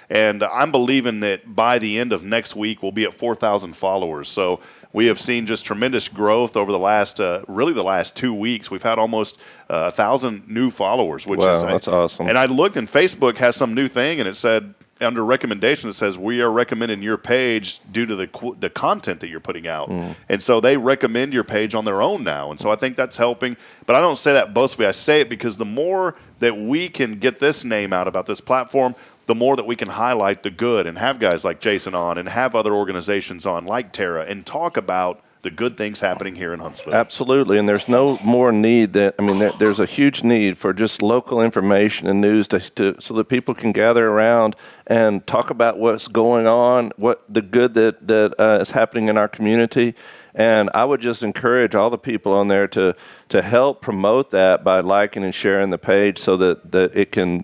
And I'm believing that by the end of next week, we'll be at 4,000 followers. So we have seen just tremendous growth over the last 2 weeks. We've had almost 1,000 new followers, which is that's awesome. And I looked, and Facebook has some new thing, and it said under recommendation, it says we are recommending your page due to the content that you're putting out. And so they recommend your page on their own now. And so I think that's helping. But I don't say that boastfully. I say it because the more that we can get this name out about this platform, the more that we can highlight the good and have guys like Jason on and have other organizations on like Tara and talk about the good things happening here in Huntsville. Absolutely, and there's no more need there's a huge need for just local information and news so that people can gather around and talk about what's going on, what the good that is happening in our community. And I would just encourage all the people on there to help promote that by liking and sharing the page so that it can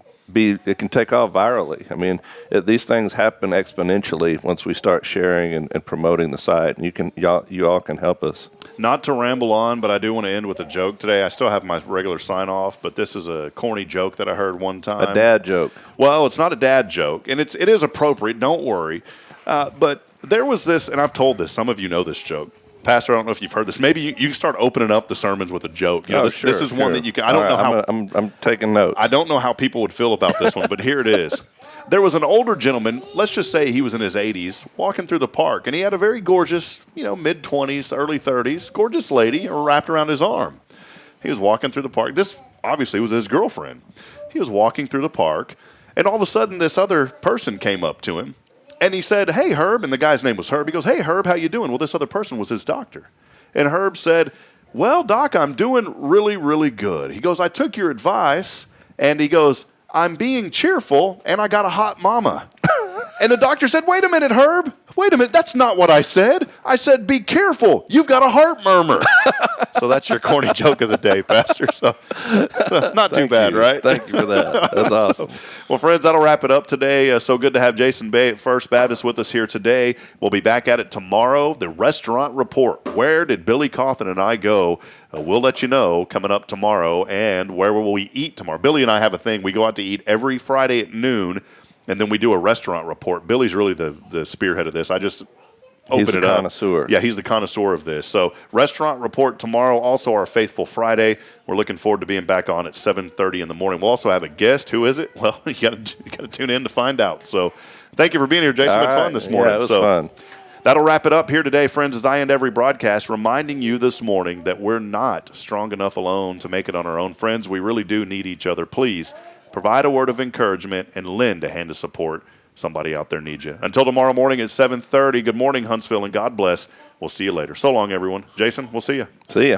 take off virally. I mean, these things happen exponentially once we start sharing and promoting the site. And you all can help us. Not to ramble on, but I do want to end with a joke today. I still have my regular sign off, but this is a corny joke that I heard one time. A dad joke. Well, it's not a dad joke, and it is appropriate. Don't worry. But there was this, and I've told this. Some of you know this joke. Pastor, I don't know if you've heard this. Maybe you can start opening up the sermons with a joke. This is one that you can. I don't know how. I'm taking notes. I don't know how people would feel about this one, but here it is. There was an older gentleman. Let's just say he was in his 80s, walking through the park, and he had a very gorgeous, mid-20s, early 30s, gorgeous lady wrapped around his arm. He was walking through the park. This obviously was his girlfriend. He was walking through the park, and all of a sudden, this other person came up to him. And he said, "Hey, Herb," and the guy's name was Herb. He goes, "Hey, Herb, how you doing?" Well, this other person was his doctor. And Herb said, "Well, Doc, I'm doing really, really good." He goes, "I took your advice," and he goes, "I'm being cheerful, and I got a hot mama." And the doctor said, "Wait a minute, Herb. Wait a minute. That's not what I said. I said, be careful. You've got a heart murmur." So that's your corny joke of the day, Pastor. So not too bad, right? Thank you for that. That's awesome. Well, friends, that'll wrap it up today. So good to have Jason Bay at First Baptist with us here today. We'll be back at it tomorrow. The Restaurant Report. Where did Billy Cawthon and I go? We'll let you know coming up tomorrow. And where will we eat tomorrow? Billy and I have a thing. We go out to eat every Friday at noon. And then we do a restaurant report. Billy's really the spearhead of this. I just open it up. He's the connoisseur. Yeah, he's the connoisseur of this. So restaurant report tomorrow. Also our Faithful Friday. We're looking forward to being back on at 7:30 in the morning. We'll also have a guest. Who is it? Well, you got to tune in to find out. So thank you for being here, Jason. It's fun this morning. Yeah, it was fun. That'll wrap it up here today, friends, as I end every broadcast, reminding you this morning that we're not strong enough alone to make it on our own. Friends, we really do need each other. Please provide a word of encouragement and lend a hand of support. Somebody out there needs you. Until tomorrow morning at 7:30, good morning, Huntsville, and God bless. We'll see you later. So long, everyone. Jason, we'll see you. See ya.